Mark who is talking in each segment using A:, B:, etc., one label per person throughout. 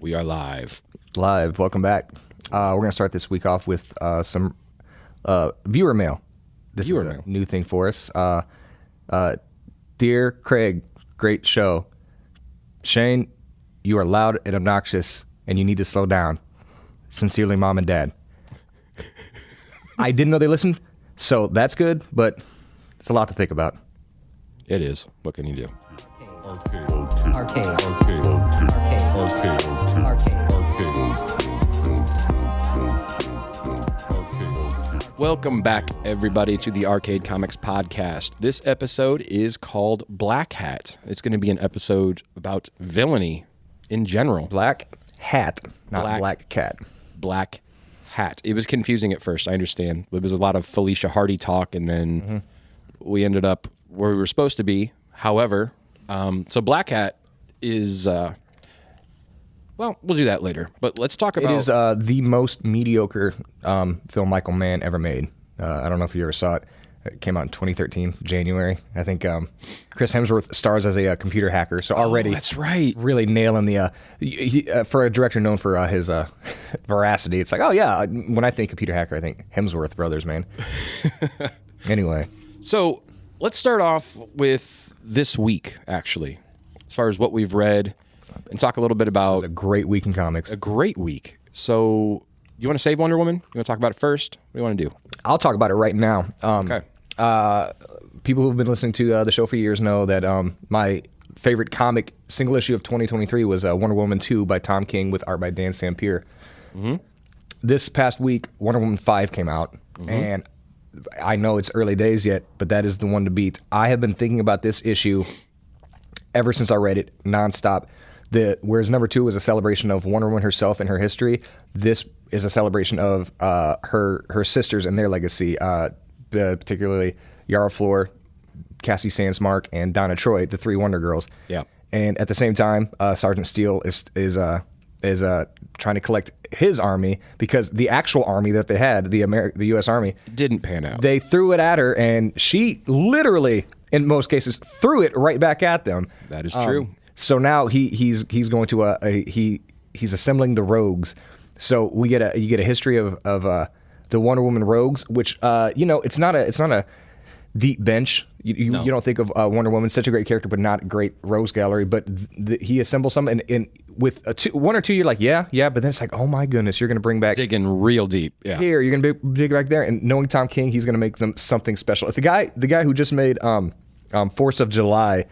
A: We are live.
B: Live. Welcome back. We're going to start this week off with some viewer mail. This is a new thing for us. Dear Craig, great show. Shane, you are loud and obnoxious, and you need to slow down. Sincerely, Mom and Dad. I didn't know they listened, so that's good, but it's a lot to think about.
A: It is. What can you do?
C: Arcade.
A: Welcome back, everybody, to the Arcade Comics Podcast. This episode is called Black Hat. It's going to be an episode about villainy in general.
B: Black Hat, not Black Cat.
A: Black Hat. It was confusing at first, I understand. It was a lot of Felicia Hardy talk, and then we ended up where we were supposed to be. However, so Black Hat is... well, we'll do that later. But let's talk about...
B: It is the most mediocre film Michael Mann ever made. I don't know if you ever saw it. It came out in 2013, January. I think Chris Hemsworth stars as a computer hacker. So already...
A: that's right.
B: Really nailing the... for a director known for his veracity, it's like, oh yeah, when I think computer hacker, I think Hemsworth brothers, man. Anyway.
A: So let's start off with this week, actually, as far as what we've read, and talk a little bit about...
B: It was a great week in comics.
A: A great week. So, you want to save Wonder Woman? You want to talk about it first? What do you want to do?
B: I'll talk about it right now.
A: Okay.
B: People who've been listening to the show for years know that my favorite comic single issue of 2023 was Wonder Woman 2 by Tom King with art by Dan Sampier. Mm-hmm. This past week, Wonder Woman 5 came out, and I know it's early days yet, but that is the one to beat. I have been thinking about this issue ever since I read it nonstop. Whereas number 2 was a celebration of Wonder Woman herself and her history, this is a celebration of her sisters and their legacy, particularly Yara Flor, Cassie Sandsmark, and Donna Troy, the 3 Wonder Girls.
A: Yeah.
B: And at the same time, Sergeant Steele is trying to collect his army, because the actual army that they had, the U.S. Army,
A: didn't pan out.
B: They threw it at her, and she literally, in most cases, threw it right back at them.
A: That is true.
B: So now he's going to he's assembling the rogues. So you get a history of the Wonder Woman rogues, which it's not a deep bench. You don't think of Wonder Woman, such a great character, but not a great rogues gallery. But he assembles some, and with one or two, you're like, yeah. But then it's like, oh my goodness, you're going to bring back
A: digging real deep. Yeah.
B: Here, you're going to dig back there, and knowing Tom King, he's going to make them something special. If the guy who just made Force of July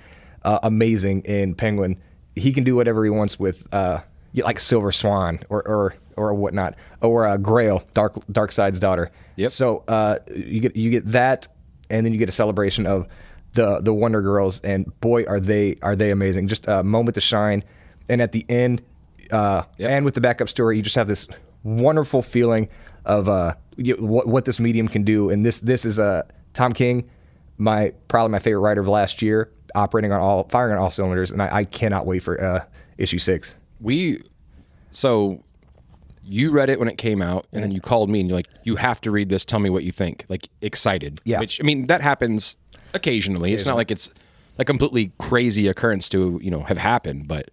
B: amazing in Penguin, he can do whatever he wants with like Silver Swan or whatnot, or Grail, Darkseid's daughter.
A: Yep.
B: So you get that. And then you get a celebration of the Wonder Girls, and boy, are they amazing! Just a moment to shine. And at the end, and with the backup story, you just have this wonderful feeling of what this medium can do. And this is Tom King, probably my favorite writer of last year, firing on all cylinders, and I cannot wait for issue 6.
A: So you read it when it came out, and then you called me and you're like, you have to read this. Tell me what you think. Like, excited.
B: Yeah.
A: Which, I mean, that happens occasionally. It's not like it's a completely crazy occurrence to, have happened. But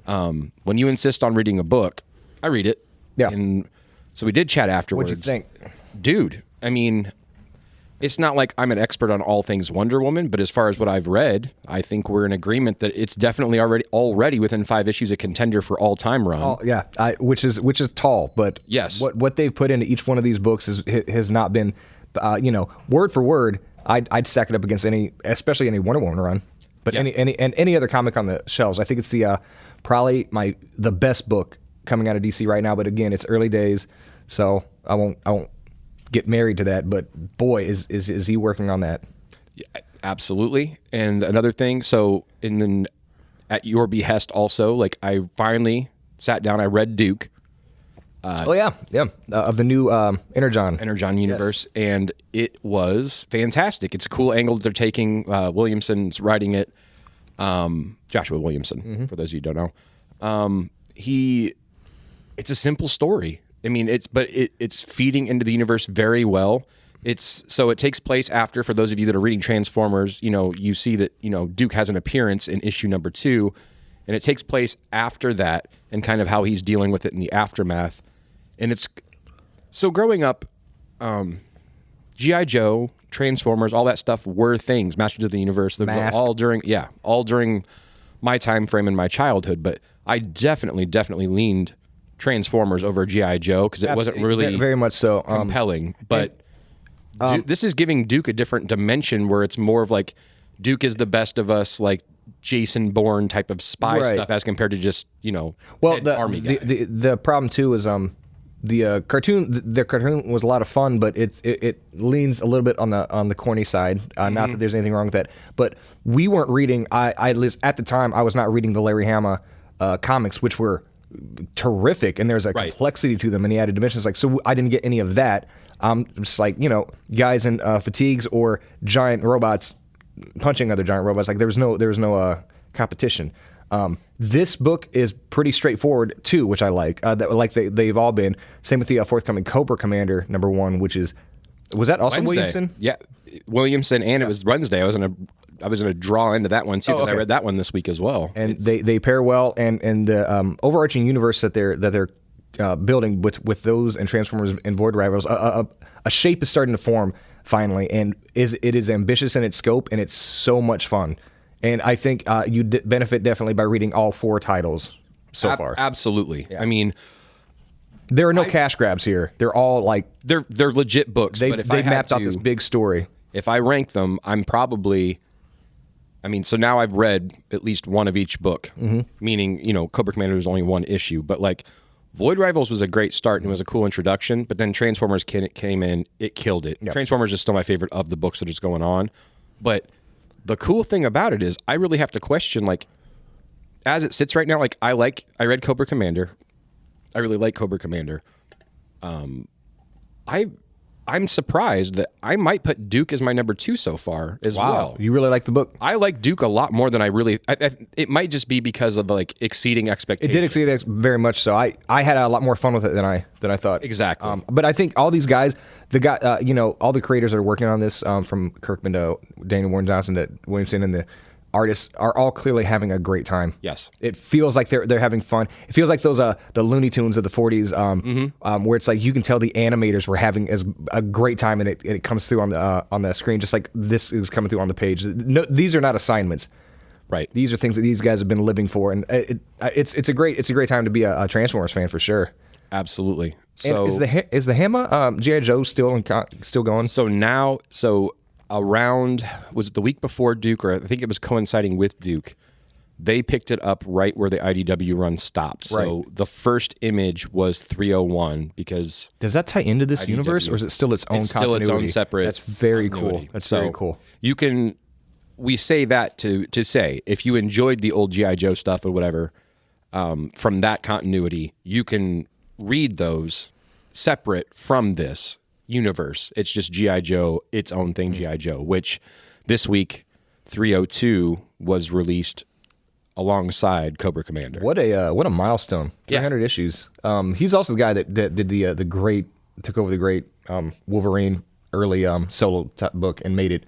A: when you insist on reading a book, I read it.
B: Yeah.
A: And so we did chat afterwards.
B: What'd you think?
A: Dude, I mean, it's not like I'm an expert on all things Wonder Woman, but as far as what I've read, I think we're in agreement that it's definitely already within 5 issues a contender for all-time run.
B: Oh yeah, which is tall, but
A: yes,
B: what they've put into each one of these books has not been, word for word. I'd stack it up against especially any Wonder Woman run, but any other comic on the shelves. I think it's probably the best book coming out of DC right now. But again, it's early days, so I won't get married to that, but boy, is he working on that.
A: Yeah, absolutely. And another thing, so then at your behest also, like, I finally sat down, I read Duke. Of
B: the new
A: Energon universe, yes. And it was fantastic. It's a cool angle that they're taking. Williamson's writing it. Joshua Williamson, for those of you who don't know. It's a simple story. I mean, it's feeding into the universe very well. So it takes place after, for those of you that are reading Transformers, you see that, Duke has an appearance in issue number 2, and it takes place after that, and kind of how he's dealing with it in the aftermath. And it's so growing up, G.I. Joe, Transformers, all that stuff were things. Masters of the Universe, all during my time frame in my childhood. But I definitely leaned Transformers over G.I. Joe because it wasn't really
B: very much so
A: compelling. But this is giving Duke a different dimension where it's more of like Duke is the best of us, like Jason Bourne type of spy stuff, as compared to just
B: the
A: army guy.
B: The problem too is the cartoon was a lot of fun, but it leans a little bit on the corny side. Not that there's anything wrong with that, but we weren't reading. At the time I was not reading the Larry Hama comics, which were terrific, and there's a complexity to them, and he added dimensions. Like, so I didn't get any of that. Just like guys in fatigues or giant robots punching other giant robots. Like there was no competition. This book is pretty straightforward too, which I like. They've all been. Same with the forthcoming Cobra Commander #1, which was that also
A: Wednesday.
B: Williamson?
A: Yeah, Williamson, and it was Wednesday. I was gonna draw into that one too because I read that one this week as well.
B: And they pair well, and the overarching universe that they're building with those and Transformers and Void Rivals, a shape is starting to form finally, and it is ambitious in its scope, and it's so much fun. And I think you benefit definitely by reading all 4 titles so far.
A: Absolutely. Yeah. I mean,
B: there are no cash grabs here. They're all like
A: they're legit books. But if
B: they mapped out this big story.
A: If I rank them, I'm probably. I mean, so now I've read at least one of each book. Meaning, Cobra Commander is only one issue, but like Void Rivals was a great start and it was a cool introduction. But then Transformers came in, it killed it. Yep. Transformers is still my favorite of the books that is going on, but. The cool thing about it is I really have to question, like, as it sits right now, like, I read Cobra Commander. I really like Cobra Commander. I'm surprised that I might put Duke as my #2 so far as well.
B: You really like the book?
A: I like Duke a lot more than I really... it might just be because of, like, exceeding expectations.
B: It did exceed very much so. I had a lot more fun with it than I thought.
A: Exactly.
B: But I think all these guys... all the creators that are working on this, from Kirkman to Daniel Warren Johnson to Williamson, and the artists are all clearly having a great time.
A: Yes,
B: it feels like they're having fun. It feels like those the Looney Tunes of the 40s, where it's like you can tell the animators were having a great time, and it comes through on the screen, just like this is coming through on the page. No, these are not assignments.
A: Right.
B: These are things that these guys have been living for, and it's a great time to be a Transformers fan for sure.
A: Absolutely. So
B: and is the Hama G.I. Joe still going?
A: So around, was it the week before Duke, or I think it was coinciding with Duke, they picked it up right where the IDW run stopped. So the first image was 301 because...
B: Does that tie into this universe, or is it still its own continuity?
A: It's still its own separate...
B: That's very cool. That's very cool.
A: You can... We say that to say, if you enjoyed the old G.I. Joe stuff or whatever, from that continuity, you can read those separate from this universe. It's just G.I. Joe, its own thing, G.I. Joe, which this week 302 was released alongside Cobra Commander.
B: What a milestone! 300 issues. He's also the guy that did the great, took over the great Wolverine early solo book and made it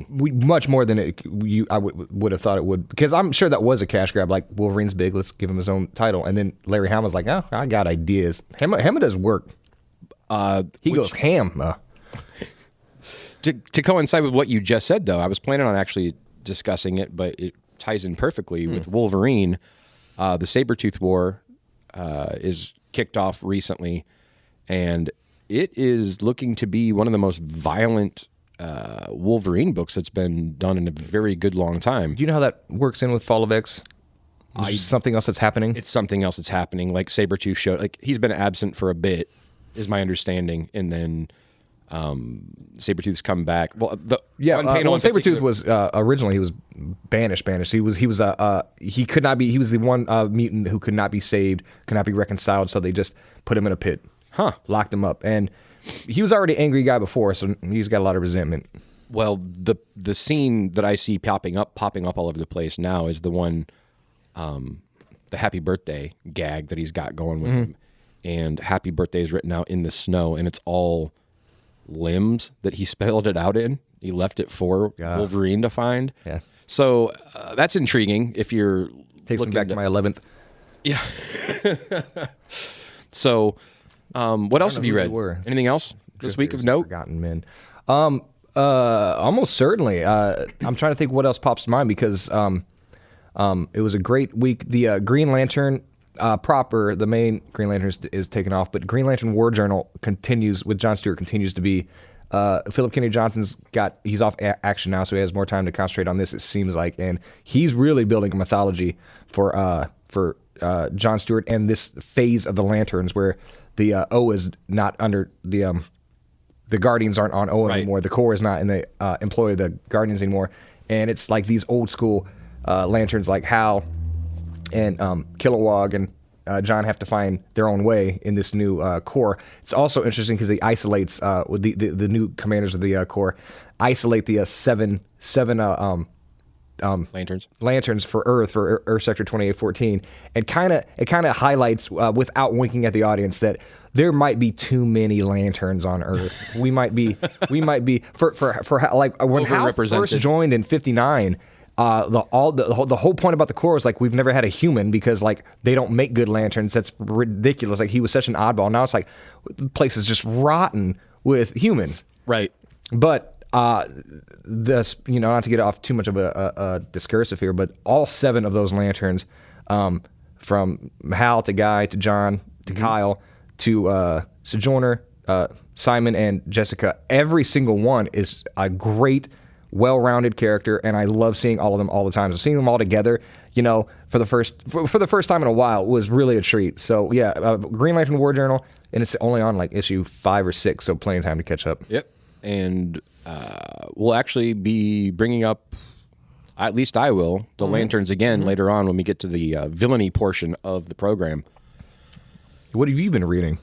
B: much more than I would have thought it would, because I'm sure that was a cash grab. Like, Wolverine's big, let's give him his own title, and then Larry Hama's like, oh, I got ideas. Hama does work. He goes ham.
A: To coincide with what you just said, though, I was planning on actually discussing it, but it ties in perfectly with Wolverine. The Sabretooth War is kicked off recently, and it is looking to be one of the most violent Wolverine books that's been done in a very good long time.
B: Do you know how that works in with Fall of X? Something else that's happening?
A: It's something else that's happening. Like Sabretooth showed, like he's been absent for a bit, is my understanding, and then Sabretooth's come back. Well,
B: Sabretooth was originally he was banished. He was he could not be. He was the one mutant who could not be saved, could not be reconciled. So they just put him in a pit, locked him up, and he was already an angry guy before, so he's got a lot of resentment.
A: Well, the scene that I see popping up all over the place now is the one, the Happy Birthday gag that he's got going with him, and Happy Birthday is written out in the snow, and it's all limbs that he spelled it out in. He left it for Wolverine to find.
B: Yeah.
A: So that's intriguing if you're
B: Takes me back to my 11th.
A: Yeah. So, what else have you read? Anything else this week of note?
B: Forgotten Men. Almost certainly. I'm trying to think what else pops to mind because it was a great week. The Green Lantern proper, the main Green Lantern is taken off, but Green Lantern War Journal continues with John Stewart continues to be. Philip Kennedy Johnson's he's off action now, so he has more time to concentrate on this. It seems like, and he's really building a mythology for John Stewart and this phase of the Lanterns where the O is not under the Guardians aren't on O anymore. The Corps is not in the employ of the Guardians anymore, and it's like these old school Lanterns like Hal and Kilowog and John have to find their own way in this new Corps. It's also interesting because he isolates with the new commanders of the Corps isolate the seven lanterns for Earth Sector 2814, and it kind of highlights without winking at the audience that there might be too many lanterns on Earth. we might be for like when Hal first joined in '59. The whole point about the Corps is like we've never had a human because like they don't make good lanterns. That's ridiculous. Like he was such an oddball. Now it's like the place is just rotten with humans.
A: Right.
B: But this not to get off too much of a discursive here, but all 7 of those lanterns, from Hal to Guy to John to Kyle to Sojourner, Simon and Jessica, every single one is a great, well-rounded character, and I love seeing all of them all the time. So seeing them all together, for the first time in a while was really a treat. So yeah, Green Lantern War Journal, and it's only on like issue 5 or 6, so plenty of time to catch up.
A: Yep, and we'll actually be bringing up, at least I will, the Lanterns again later on when we get to the villainy portion of the program.
B: What have you been reading?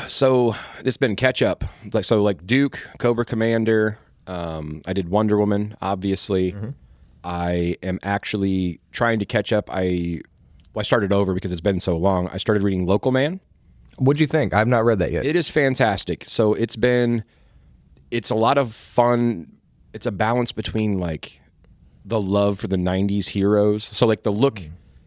A: So it's been catch up, like Duke, Cobra Commander. I did Wonder Woman, obviously. I am actually trying to catch up. I started over because it's been so long. I started reading Local Man.
B: What'd you think? I've not read that yet.
A: It is fantastic. So it's a lot of fun. It's a balance between like the love for the 90s heroes. So like the look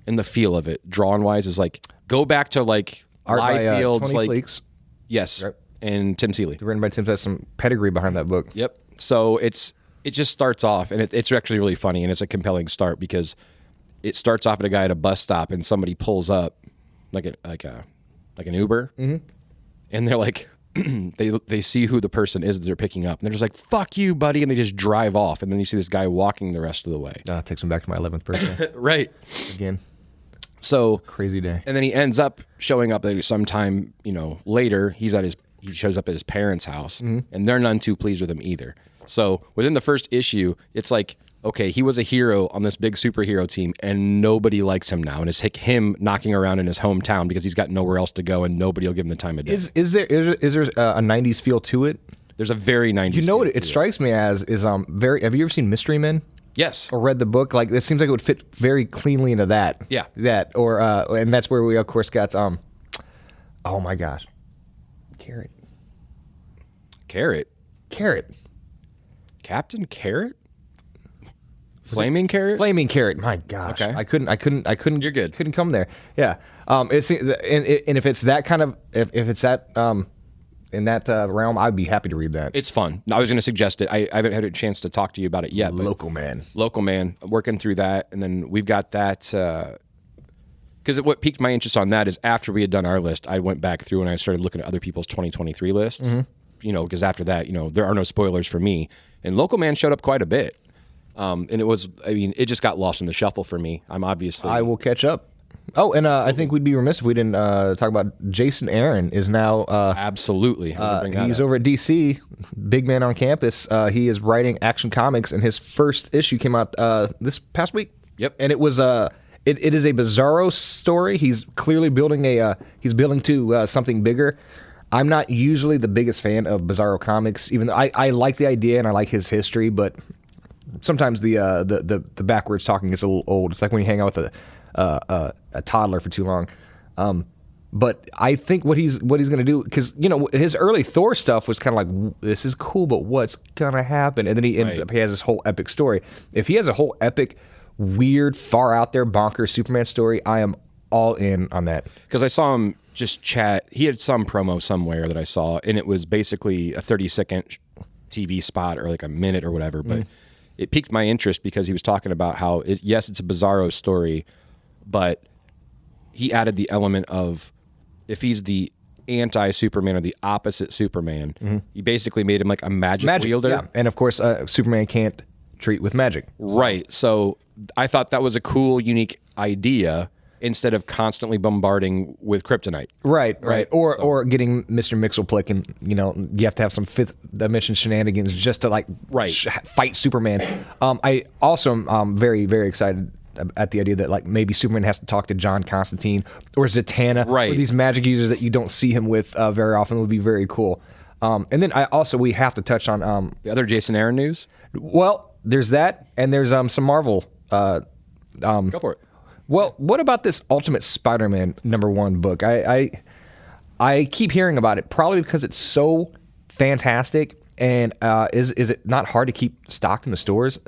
A: and the feel of it, drawn wise, is like go back to like
B: Art
A: Liefeld's
B: by,
A: like
B: Fleeks.
A: Yes.
B: Right.
A: And Tim Seeley.
B: Written by Tim. Has some pedigree behind that book.
A: Yep. So it just starts off, and it's actually really funny, and it's a compelling start because it starts off at a guy at a bus stop, and somebody pulls up like an Uber, and they're like, they see who the person is that they're picking up, and they're just like, "Fuck you, buddy," and they just drive off, and then you see this guy walking the rest of the way.
B: It takes me back to my 11th birthday.
A: Right.
B: Again.
A: So
B: crazy day.
A: And then he ends up showing up sometime, later. He shows up at his parents' house, and they're none too pleased with him either. So within the first issue, it's like, okay, he was a hero on this big superhero team, and nobody likes him now, and it's like him knocking around in his hometown because he's got nowhere else to go, and nobody will give him the time of day.
B: Is there a 90s feel to it?
A: There's a very 90s.
B: You know what it strikes me as is very. Have you ever seen Mystery Men?
A: Yes.
B: Or read the book? Like it seems like it would fit very cleanly into that.
A: Yeah.
B: And that's where we of course got oh my gosh, Carrot.
A: Captain Carrot? Flaming Carrot?
B: Flaming Carrot. My gosh.
A: Okay.
B: I couldn't.
A: You're good.
B: Couldn't come there. Yeah. And if it's that kind of if it's that in that realm, I'd be happy to read that.
A: It's fun. I was going to suggest it. I haven't had a chance to talk to you about it yet.
B: Local Man,
A: working through that, and then we've got that. Because what piqued my interest on that is after we had done our list, I went back through and I started looking at other people's 2023 lists. Because after that, there are no spoilers for me. And Local Man showed up quite a bit. And it just got lost in the shuffle for me.
B: I will catch up. Oh, and I think we'd be remiss if we didn't talk about Jason Aaron is now...
A: Absolutely.
B: He's over at DC, big man on campus. He is writing Action Comics, and his first issue came out this past week.
A: Yep.
B: And it was... It is a Bizarro story. He's clearly building to something bigger. I'm not usually the biggest fan of Bizarro comics, even though I like the idea and I like his history, but sometimes the backwards talking gets a little old. It's like when you hang out with a toddler for too long. But I think what he's going to do, because his early Thor stuff was kind of like, this is cool, but what's going to happen? And then he ends up, he has this whole epic story. If he has a whole epic weird, far out there, bonkers Superman story, I am all in on that.
A: Because I saw him just chat. He had some promo somewhere that I saw, and it was basically a 30-second TV spot or like a minute or whatever. But it piqued my interest because he was talking about how, yes, it's a Bizarro story, but he added the element of if he's the anti-Superman or the opposite Superman, he basically made him like a magic wielder.
B: Yeah. And of course, Superman can't treat with magic.
A: Right. So I thought that was a cool, unique idea instead of constantly bombarding with kryptonite.
B: Right. Or getting Mr. Mxyzptlk and, you have to have some fifth dimension shenanigans just to like fight Superman. I also am very, very excited at the idea that like maybe Superman has to talk to John Constantine or Zatanna.
A: Right.
B: Or these magic users that you don't see him with very often would be very cool. And then we have to touch on
A: the other Jason Aaron news.
B: Well, there's that, and there's some Marvel.
A: Go for it.
B: Well, what about this Ultimate Spider-Man #1 book? I keep hearing about it, probably because it's so fantastic. And is it not hard to keep stocked in the stores?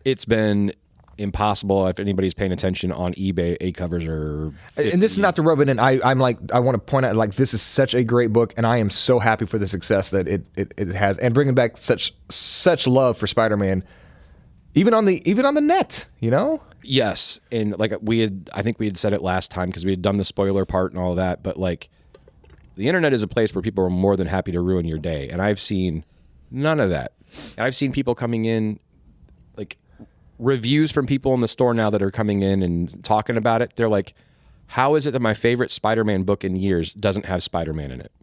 A: It's been impossible. If anybody's paying attention on eBay, A covers are 50.
B: And this is not to rub it in. I want to point out like this is such a great book, and I am so happy for the success that it has, and bringing back such love for Spider-Man, even on the net,
A: Yes, and like I think we had said it last time because we had done the spoiler part and all of that, but like the internet is a place where people are more than happy to ruin your day, and I've seen none of that. And I've seen people coming in, like reviews from people in the store now that are coming in and talking about it. They're like, how is it that my favorite Spider-Man book in years doesn't have Spider-Man in it?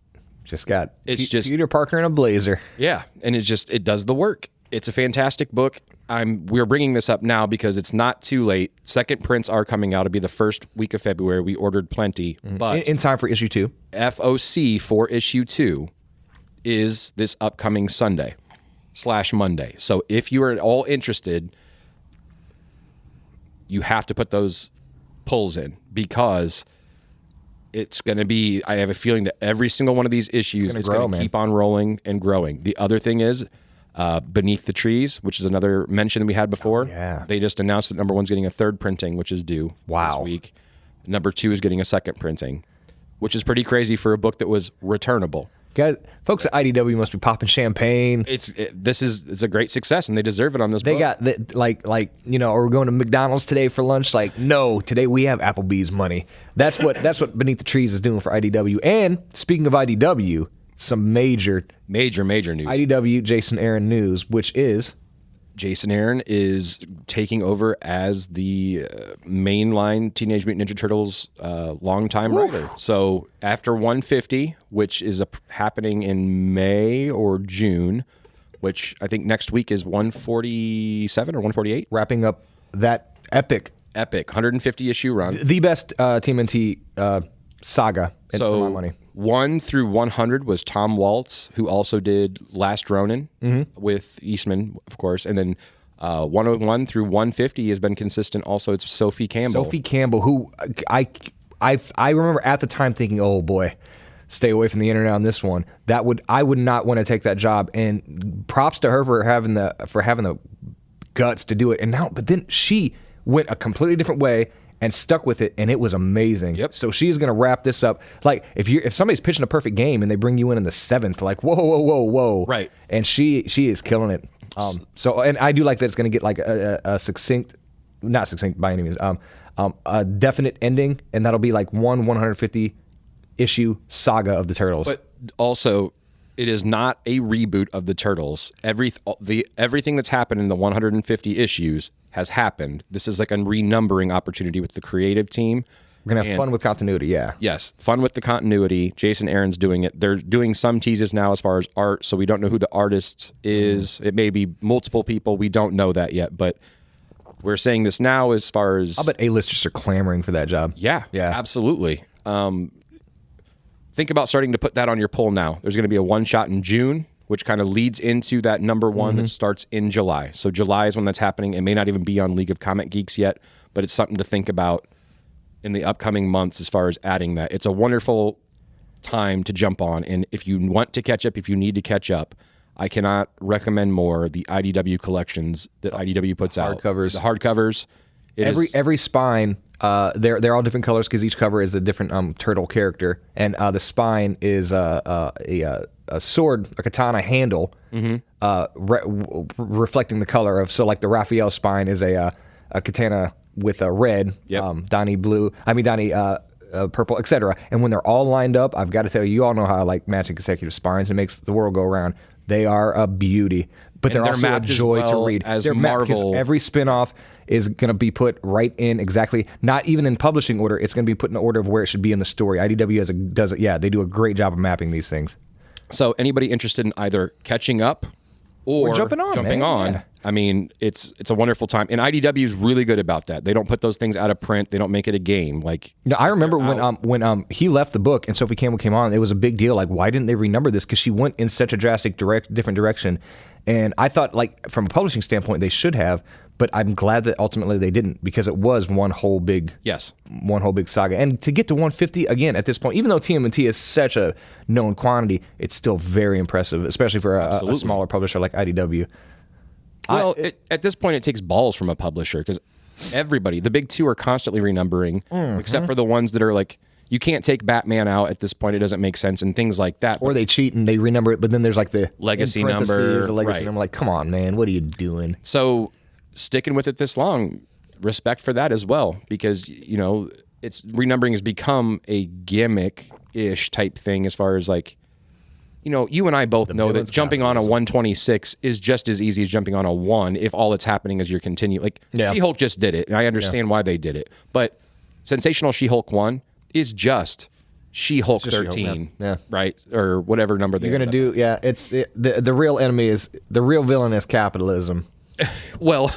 B: Just got
A: just
B: Peter Parker in a blazer.
A: Yeah, and it does the work. It's a fantastic book. We're bringing this up now because it's not too late. Second prints are coming out. It'll be the first week of February. We ordered plenty, but
B: In time for issue 2.
A: FOC for issue 2 is this upcoming Sunday/Monday. So if you are at all interested, you have to put those pulls in because it's going to be, I have a feeling that every single one of these issues is going to keep on rolling and growing. The other thing is Beneath the Trees, which is another mention that we had before.
B: Yeah.
A: They just announced that #1's getting a third printing, which is due this week. #2 is getting a second printing, which is pretty crazy for a book that was returnable.
B: Guys, folks at IDW must be popping champagne.
A: It's a great success, and they deserve it on this book.
B: They got are we going to McDonald's today for lunch? Like, no, today we have Applebee's money. That's what Beneath the Trees is doing for IDW. And speaking of IDW, some major
A: news.
B: IDW Jason Aaron news, which is
A: Jason Aaron is taking over as the mainline Teenage Mutant Ninja Turtles longtime writer. So after 150, which is happening in May or June, which I think next week is 147 or 148.
B: Wrapping up that epic
A: 150 issue run.
B: The best TMNT saga for my money.
A: 1 through 100 was Tom Waltz, who also did Last Ronin with Eastman, of course. And then 101 through 150 has been consistent. Also, it's Sophie Campbell.
B: Sophie Campbell, who I remember at the time thinking, oh boy, stay away from the internet on this one. I would not want to take that job. And props to her for having the guts to do it. But then she went a completely different way and stuck with it, and it was amazing.
A: Yep.
B: So she's going to wrap this up. Like if somebody's pitching a perfect game and they bring you in the 7th, like whoa,
A: right?
B: And she is killing it. And I do like that it's going to get like a succinct, not succinct by any means, a definite ending, and that'll be like 150 issue saga of the Turtles.
A: But also, it is not a reboot of the Turtles. Everything that's happened in the 150 issues has happened. This is like a renumbering opportunity with the creative team.
B: We're going to have fun with continuity, yeah.
A: Yes, fun with the continuity. Jason Aaron's doing it. They're doing some teases now as far as art, so we don't know who the artist is. It may be multiple people. We don't know that yet, but we're saying this now as far as...
B: I'll bet A-listers are clamoring for that job.
A: Yeah, absolutely. Think about starting to put that on your poll now. There's going to be a one-shot in June, which kind of leads into that #1 that starts in July. So July is when that's happening. It may not even be on League of Comic Geeks yet, but it's something to think about in the upcoming months as far as adding that. It's a wonderful time to jump on, and if you want to catch up, if you need to catch up, I cannot recommend more the IDW collections that IDW puts out.
B: Hardcovers.
A: The hardcovers.
B: Every spine, they're all different colors because each cover is a different turtle character, and the spine is a sword, a katana handle, reflecting the color of. So like the Raphael spine is a katana with a red, Donnie blue. Donnie purple, etc. And when they're all lined up, I've got to tell you, you all know how I like matching consecutive spines. It makes the world go around. They are a beauty, but they're also a joy to read.
A: As
B: they're
A: Marvel,
B: because every spinoff is going to be put right in exactly, not even in publishing order. It's going to be put in the order of where it should be in the story. IDW does it. Yeah, they do a great job of mapping these things.
A: So anybody interested in either catching up or
B: jumping on, yeah.
A: I mean, it's a wonderful time, and IDW is really good about that. They don't put those things out of print. They don't make it a game. Like,
B: no, I remember when he left the book and Sophie Campbell came on. It was a big deal. Like, why didn't they renumber this? Because she went in such a drastic different direction. And I thought, like, from a publishing standpoint, they should have. But I'm glad that ultimately they didn't, because it was one whole big saga. And to get to 150 again at this point, even though TMNT is such a known quantity, it's still very impressive, especially for a smaller publisher like IDW.
A: Well, at this point, it takes balls from a publisher, because everybody, the big two, are constantly renumbering, except for the ones that are like, you can't take Batman out at this point; it doesn't make sense, and things like that.
B: Or they cheat and they renumber it, but then there's like the
A: legacy number,
B: the legacy number. Like, come on, man, what are you doing?
A: So, sticking with it this long, respect for that as well, because it's renumbering has become a gimmick-ish type thing as far as like. You and I both know that jumping on a 126 is just as easy as jumping on a 1 if all that's happening is you're continuing. Like, She-Hulk just did it, and I understand why they did it. But Sensational She-Hulk 1 is just She-Hulk 13, right? Or whatever number they're
B: going to do. Yeah, the real enemy is, the real villain is capitalism.
A: Well,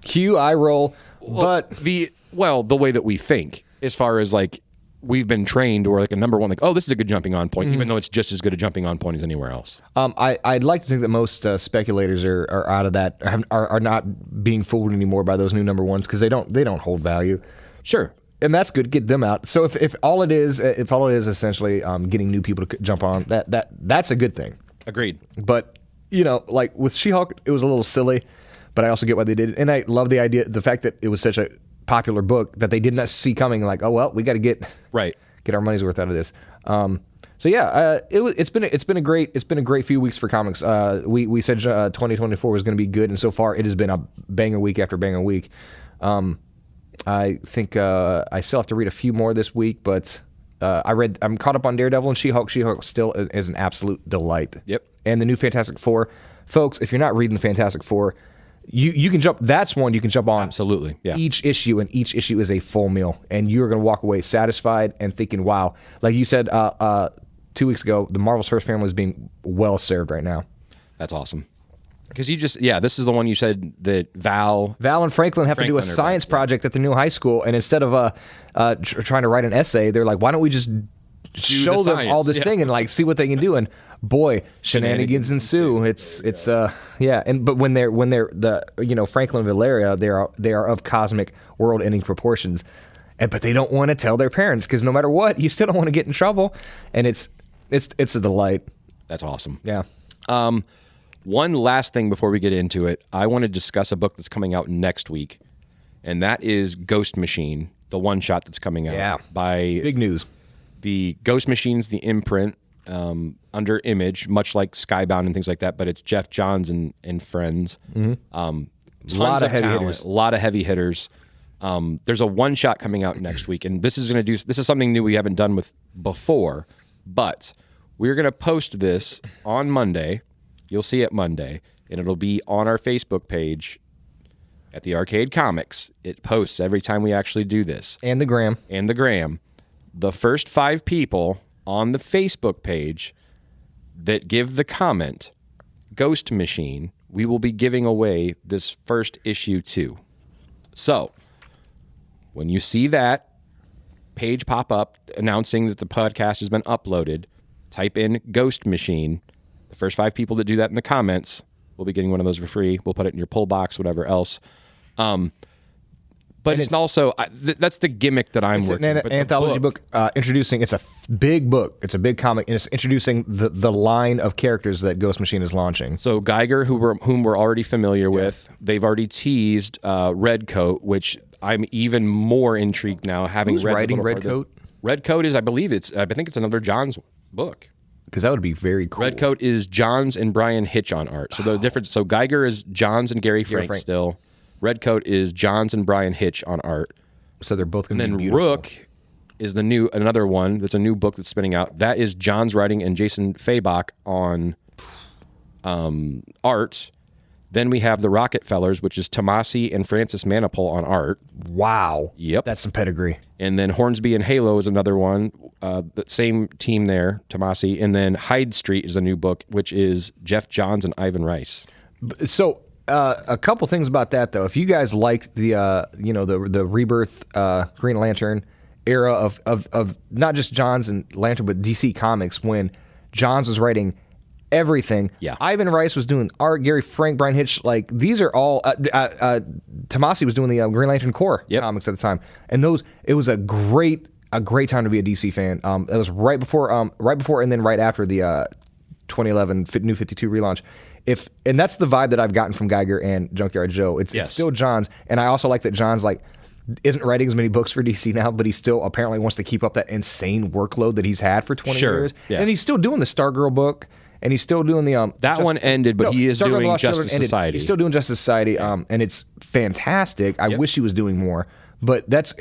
B: Q, I roll, but...
A: The way that we think, as far as like, we've been trained, or like a number one, like, oh, this is a good jumping on point, even though it's just as good a jumping on point as anywhere else.
B: I'd like to think that most speculators are out of that, are not being fooled anymore by those new number ones, because they don't hold value.
A: Sure,
B: and that's good. Get them out. So if all it is essentially getting new people to jump on, that's a good thing.
A: Agreed.
B: But like with She-Hulk, it was a little silly, but I also get why they did it, and I love the fact that it was such a popular book that they did not see coming. Like, oh well, we got to get our money's worth out of this. So yeah, it's been a great few weeks for comics. We said 2024 was going to be good, and so far it has been a banger week after banger week. I think I still have to read a few more this week, but I'm caught up on Daredevil and She-Hulk. She-Hulk still is an absolute delight.
A: Yep.
B: And the new Fantastic Four, folks. If you're not reading the Fantastic Four, you can jump. That's one you can jump on.
A: Absolutely, yeah.
B: Each issue, and each issue is a full meal, and you're going to walk away satisfied and thinking, "Wow!" Like you said 2 weeks ago, the Marvel's First Family is being well served right now.
A: That's awesome. Because this is the one you said that Val
B: and Franklin have to do a science project at the new high school, and instead of trying to write an essay, they're like, "Why don't we just show them all this thing and like see what they can do?" And boy, shenanigans ensue. But when they're the Franklin and Valeria, they are of cosmic world-ending proportions, but they don't want to tell their parents, because no matter what, you still don't want to get in trouble, and it's a delight.
A: That's awesome.
B: Yeah.
A: One last thing before we get into it, I want to discuss a book that's coming out next week, and that is Ghost Machine, the one shot that's coming out.
B: Yeah.
A: By
B: big news.
A: The Ghost Machine's the imprint. Under Image, much like Skybound and things like that, but it's Jeff Johns and friends.
B: A lot of heavy hitters.
A: A lot of heavy hitters. There's a one shot coming out next week, and this is something new we haven't done with before, but we're gonna post this on Monday. You'll see it Monday, and it'll be on our Facebook page at the Arcade Comics. It posts every time we actually do this.
B: And the Gram.
A: The first 5 people on the Facebook page that give the comment, Ghost Machine, we will be giving away this first issue too. So, when you see that page pop up announcing that the podcast has been uploaded, type in Ghost Machine. The first 5 people that do that in the comments will be getting one of those for free. We'll put it in your pull box, whatever else. But it's also, that's the gimmick that I'm working with.
B: It's an anthology book introducing, it's a big book, it's a big comic, and it's introducing the line of characters that Ghost Machine is launching.
A: So Geiger, whom we're already familiar with, they've already teased Redcoat, which I'm even more intrigued now, having
B: Who's
A: read
B: writing
A: the
B: Red Coat?
A: Red Coat is, I think it's another John's book.
B: Because that would be very cool.
A: Red Coat is Johns and Brian Hitch on art. So the difference. So Geiger is Johns and Gary Frank still. Red Coat is Johns and Brian Hitch on art.
B: So they're both going to be
A: And then
B: beautiful.
A: Rook is another one that's a new book that's spinning out. That is John's writing and Jason Fabach on art. Then we have the Rockefellers, which is Tomasi and Francis Manipul on art.
B: Wow.
A: Yep.
B: That's some pedigree.
A: And then Hornsby and Halo is another one. The same team there, Tomasi. And then Hyde Street is a new book, which is Jeff Johns and Ivan Rice.
B: So a couple things about that, though. If you guys like the the Rebirth Green Lantern era of not just Johns and Lantern, but DC Comics, when Johns was writing everything.
A: Yeah.
B: Ivan Rice was doing art. Gary Frank, Brian Hitch, like these are all. Tomasi was doing the Green Lantern Corps comics at the time, and it was a great time to be a DC fan. It was right before, and then right after the 2011 New 52 relaunch. And that's the vibe that I've gotten from Geiger and Junkyard Joe. It's still Johns, and I also like that Johns isn't writing as many books for DC now, but he still apparently wants to keep up that insane workload that he's had for 20 years.
A: Yeah.
B: And he's still doing the Stargirl book. And he's still doing the
A: one ended, but he is
B: Stargirl and the
A: doing
B: Lost Children
A: Justice
B: ended.
A: Society.
B: He's still doing Justice Society, and it's fantastic. I wish he was doing more, but that's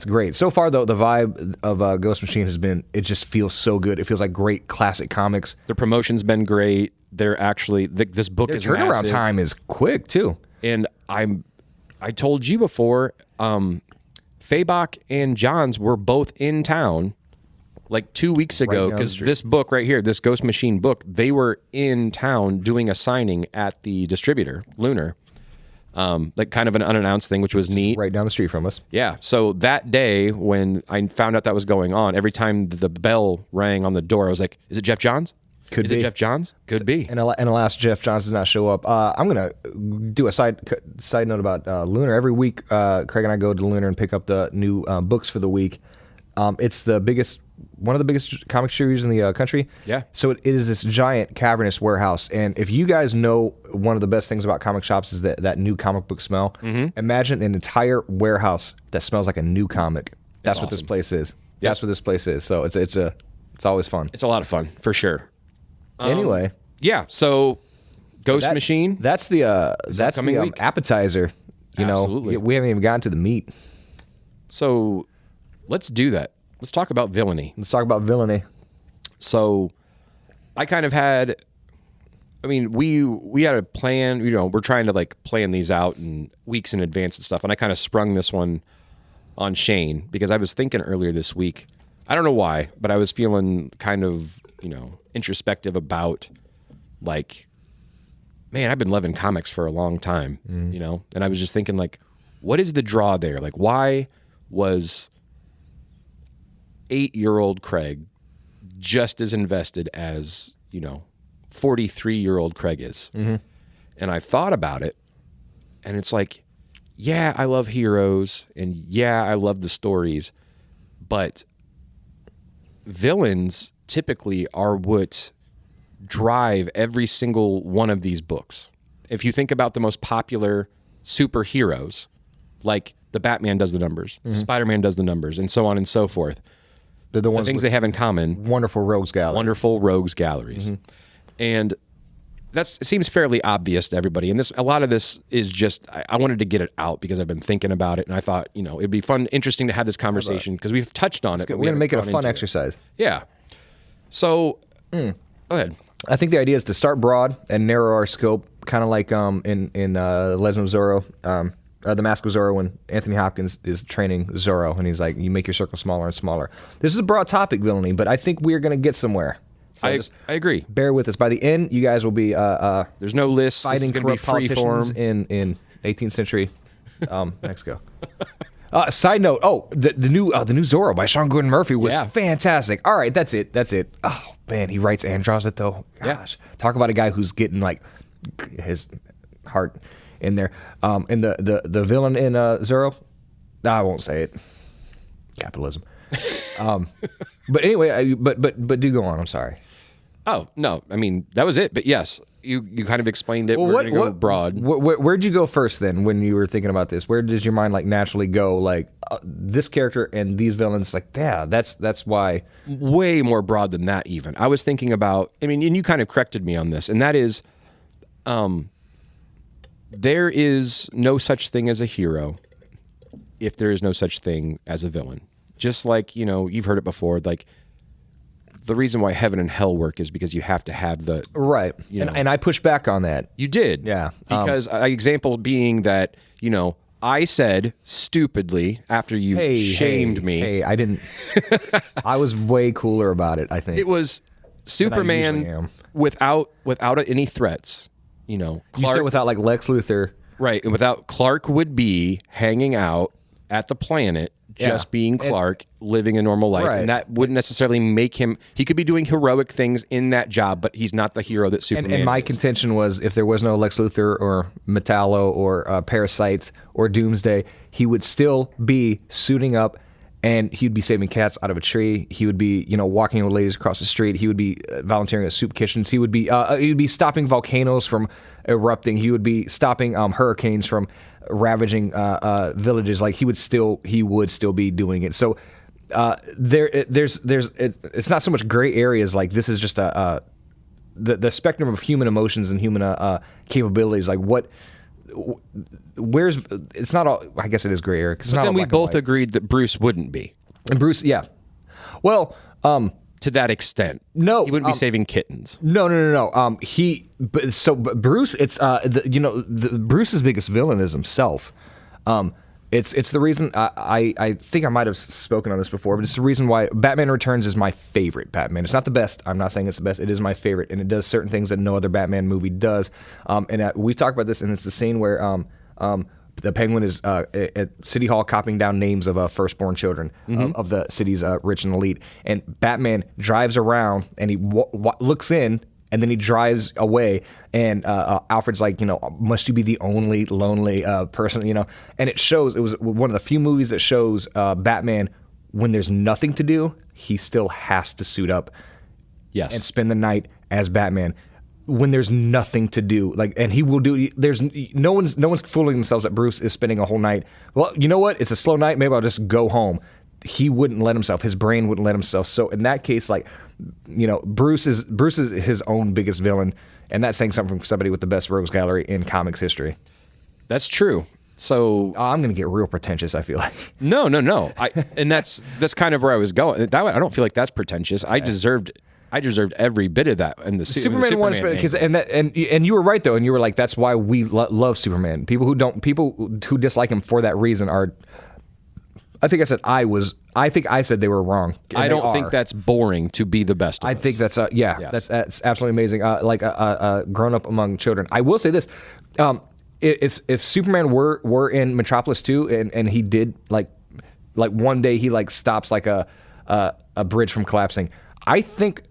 B: great. So far, though, the vibe of Ghost Machine has been, it just feels so good. It feels like great classic comics.
A: The promotion's been great. They're actually this book is
B: turnaround
A: massive.
B: time is quick too.
A: And I told you before, Fabach and Johns were both in town like 2 weeks ago, because this book right here, this Ghost Machine book, they were in town doing a signing at the distributor, Lunar. Like kind of an unannounced thing, which was neat.
B: Right down the street from us.
A: Yeah. So that day when I found out that was going on, every time the bell rang on the door, I was like, is it Jeff Johns? Is it Jeff Johns? Could be.
B: And alas, Jeff Johns does not show up. I'm going to do a side note about Lunar. Every week, Craig and I go to Lunar and pick up the new books for the week. It's one of the biggest comic series in the country.
A: Yeah.
B: So it is this giant cavernous warehouse. And if you guys know one of the best things about comic shops is that new comic book smell. Mm-hmm. Imagine an entire warehouse that smells like a new comic. That's what this place is. Yep. That's what this place is. So it's always fun.
A: It's a lot of fun, for sure.
B: Anyway.
A: Yeah. So Ghost Machine.
B: That's the appetizer.
A: Absolutely.
B: We haven't even gotten to the meat.
A: So let's do that. Let's talk about villainy.
B: Let's talk about villainy.
A: So I kind of had, we had a plan, we're trying to like plan these out in weeks in advance and stuff. And I kind of sprung this one on Shane because I was thinking earlier this week, I don't know why, but I was feeling kind of, introspective about like, man, I've been loving comics for a long time, and I was just thinking like, what is the draw there? Like, why was 8-year-old Craig just as invested as 43-year-old Craig is? Mm-hmm. And I thought about it, and it's like, yeah, I love heroes, and yeah, I love the stories, but villains typically are what drive every single one of these books. If you think about the most popular superheroes, like the Batman does the numbers, mm-hmm. Spider-Man does the numbers, and so on and so forth.
B: They're the
A: things they have in common.
B: Wonderful rogues galleries.
A: Mm-hmm. And it seems fairly obvious to everybody. And a lot of this is just, I wanted to get it out because I've been thinking about it, and I thought, it'd be interesting to have this conversation because we've touched on it.
B: We're going to make it a fun exercise.
A: Yeah. So, go ahead.
B: I think the idea is to start broad and narrow our scope, kind of like in Legend of Zorro, The Mask of Zorro, when Anthony Hopkins is training Zorro, and he's like, you make your circle smaller and smaller. This is a broad topic, villainy, but I think we're going to get somewhere. So
A: I agree.
B: Bear with us. By the end, you guys will be
A: there's no list.
B: Fighting corrupt politicians in 18th century Mexico. Side note: the new Zorro by Sean Gordon Murphy was fantastic. All right, that's it. Oh man, he writes and draws it though. Gosh, talk about a guy who's getting like his heart in there. And the villain in Zorro, I won't say it. Capitalism. But anyway, but do go on. I'm sorry.
A: Oh no, that was it. But yes, you kind of explained it.
B: Well,
A: We're gonna go broad.
B: Where'd you go first then when you were thinking about this? Where did your mind like naturally go? Like this character and these villains, like yeah, that's why.
A: Way more broad than that. Even I was thinking about. I mean, and you kind of corrected me on this, and that is, there is no such thing as a hero if there is no such thing as a villain. Just like you've heard it before, like. The reason why heaven and hell work is because you have to have the
B: right, and I pushed back on that.
A: You did,
B: yeah,
A: because example being that I said stupidly after you shamed me.
B: Hey, I didn't. I was way cooler about it. I think
A: it was Superman without any threats. Clark,
B: you said without like Lex Luthor,
A: right? And without Clark would be hanging out at the planet. Just being Clark, living a normal life.
B: Right.
A: And that wouldn't necessarily make him... He could be doing heroic things in that job, but he's not the hero that Superman
B: and my
A: is.
B: contention was if there was no Lex Luthor or Metallo or Parasites or Doomsday, he would still be suiting up and he'd be saving cats out of a tree. He would be, walking with ladies across the street. He would be volunteering at soup kitchens. He would be stopping volcanoes from erupting. He would be stopping hurricanes from ravaging villages. Like he would still be doing it. So it's not so much gray areas. Like this is just the spectrum of human emotions and human capabilities. Like it's not all. I guess it is gray area.
A: But then we both agreed that Bruce wouldn't be.
B: And Bruce, yeah. Well,
A: to that extent,
B: no,
A: he wouldn't be saving kittens.
B: No. Bruce, it's Bruce's biggest villain is himself. It's the reason I think I might have spoken on this before, but it's the reason why Batman Returns is my favorite Batman. It's not the best. I'm not saying it's the best. It is my favorite, and it does certain things that no other Batman movie does. We've talked about this, and it's the scene where the Penguin is at City Hall copying down names of firstborn children of the city's rich and elite, and Batman drives around and he looks in. And then he drives away, and Alfred's like, must you be the only lonely person, And it shows, it was one of the few movies that shows Batman, when there's nothing to do, he still has to suit up and spend the night as Batman. When there's nothing to do, and he will do. There's no one's fooling themselves that Bruce is spending a whole night. Well, you know what? It's a slow night. Maybe I'll just go home. He wouldn't let himself. His brain wouldn't let himself. So in that case, Bruce is his own biggest villain, and that's saying something from somebody with the best rogues gallery in comics history.
A: That's true. So
B: I'm going to get real pretentious, I feel like.
A: No. And that's kind of where I was going. I don't feel like that's pretentious. I deserved every bit of that in the
B: Superman one, because and you were right though, and you were like, that's why we love Superman. People who dislike him for that reason are. I think I said they were wrong.
A: I don't think that's boring to be the best of us.
B: I think that's that's absolutely amazing. Grown up among children. I will say this: if Superman were in Metropolis 2 and he did like one day he stops a bridge from collapsing, I think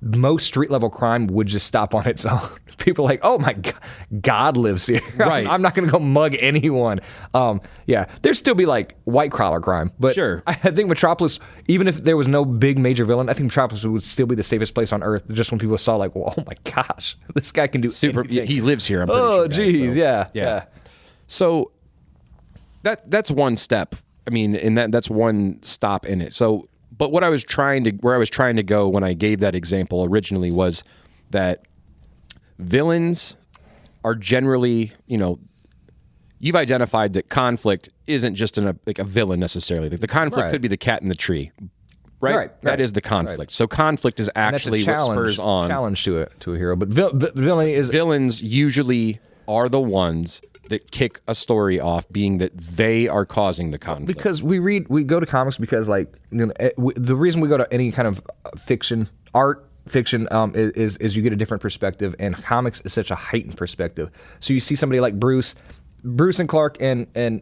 B: most street level crime would just stop on its own. People are like, oh my God lives here.
A: Right.
B: I'm not going to go mug anyone. There'd still be white collar crime, but
A: sure.
B: I think Metropolis, even if there was no big major villain, I think Metropolis would still be the safest place on Earth. Just when people saw oh my gosh, this guy can do anything.
A: He lives here. I'm pretty sure.
B: Oh geez, yeah.
A: So that's one step. I mean, and that's one stop in it. So. But where I was trying to go when I gave that example originally was that villains are generally, you've identified that conflict isn't just a villain necessarily. The conflict could be the cat in the tree, right? That is the conflict. Right. So conflict is actually what spurs on
B: challenge to a hero. But villains
A: usually are the ones that kick a story off, being that they are causing the conflict.
B: Because we go to comics because the reason we go to any kind of art fiction is you get a different perspective, and comics is such a heightened perspective. So you see somebody like Bruce and Clark and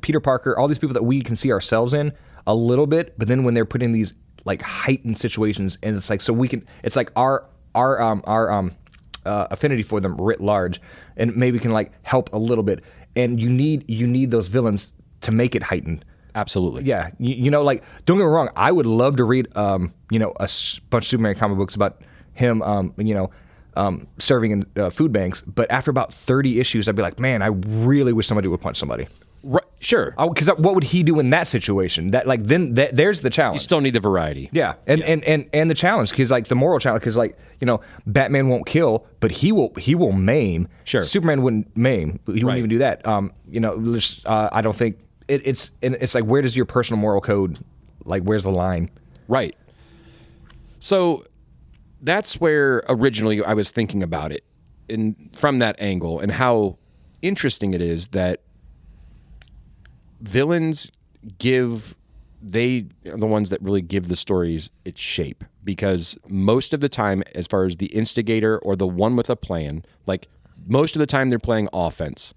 B: Peter Parker, all these people that we can see ourselves in a little bit, but then when they're put in these heightened situations, and it's our affinity for them writ large, and maybe can help a little bit. And you need those villains to make it heightened.
A: Absolutely.
B: Yeah. Don't get me wrong. I would love to read, a bunch of Superman comic books about him, serving in food banks. But after about 30 issues, I'd be like, man, I really wish somebody would punch somebody.
A: Right, sure.
B: Because what would he do in that situation? There's the challenge.
A: You still need the variety.
B: Yeah, and the challenge, because like the moral challenge, because like Batman won't kill, but he will maim.
A: Sure.
B: Superman wouldn't maim. He wouldn't even do that. I don't think it's like, where does your personal moral code, like, where's the line?
A: Right. So that's where originally I was thinking about it, from that angle, and how interesting it is that villains they are the ones that really give the stories its shape, because most of the time, as far as the instigator or the one with a plan, like most of the time they're playing offense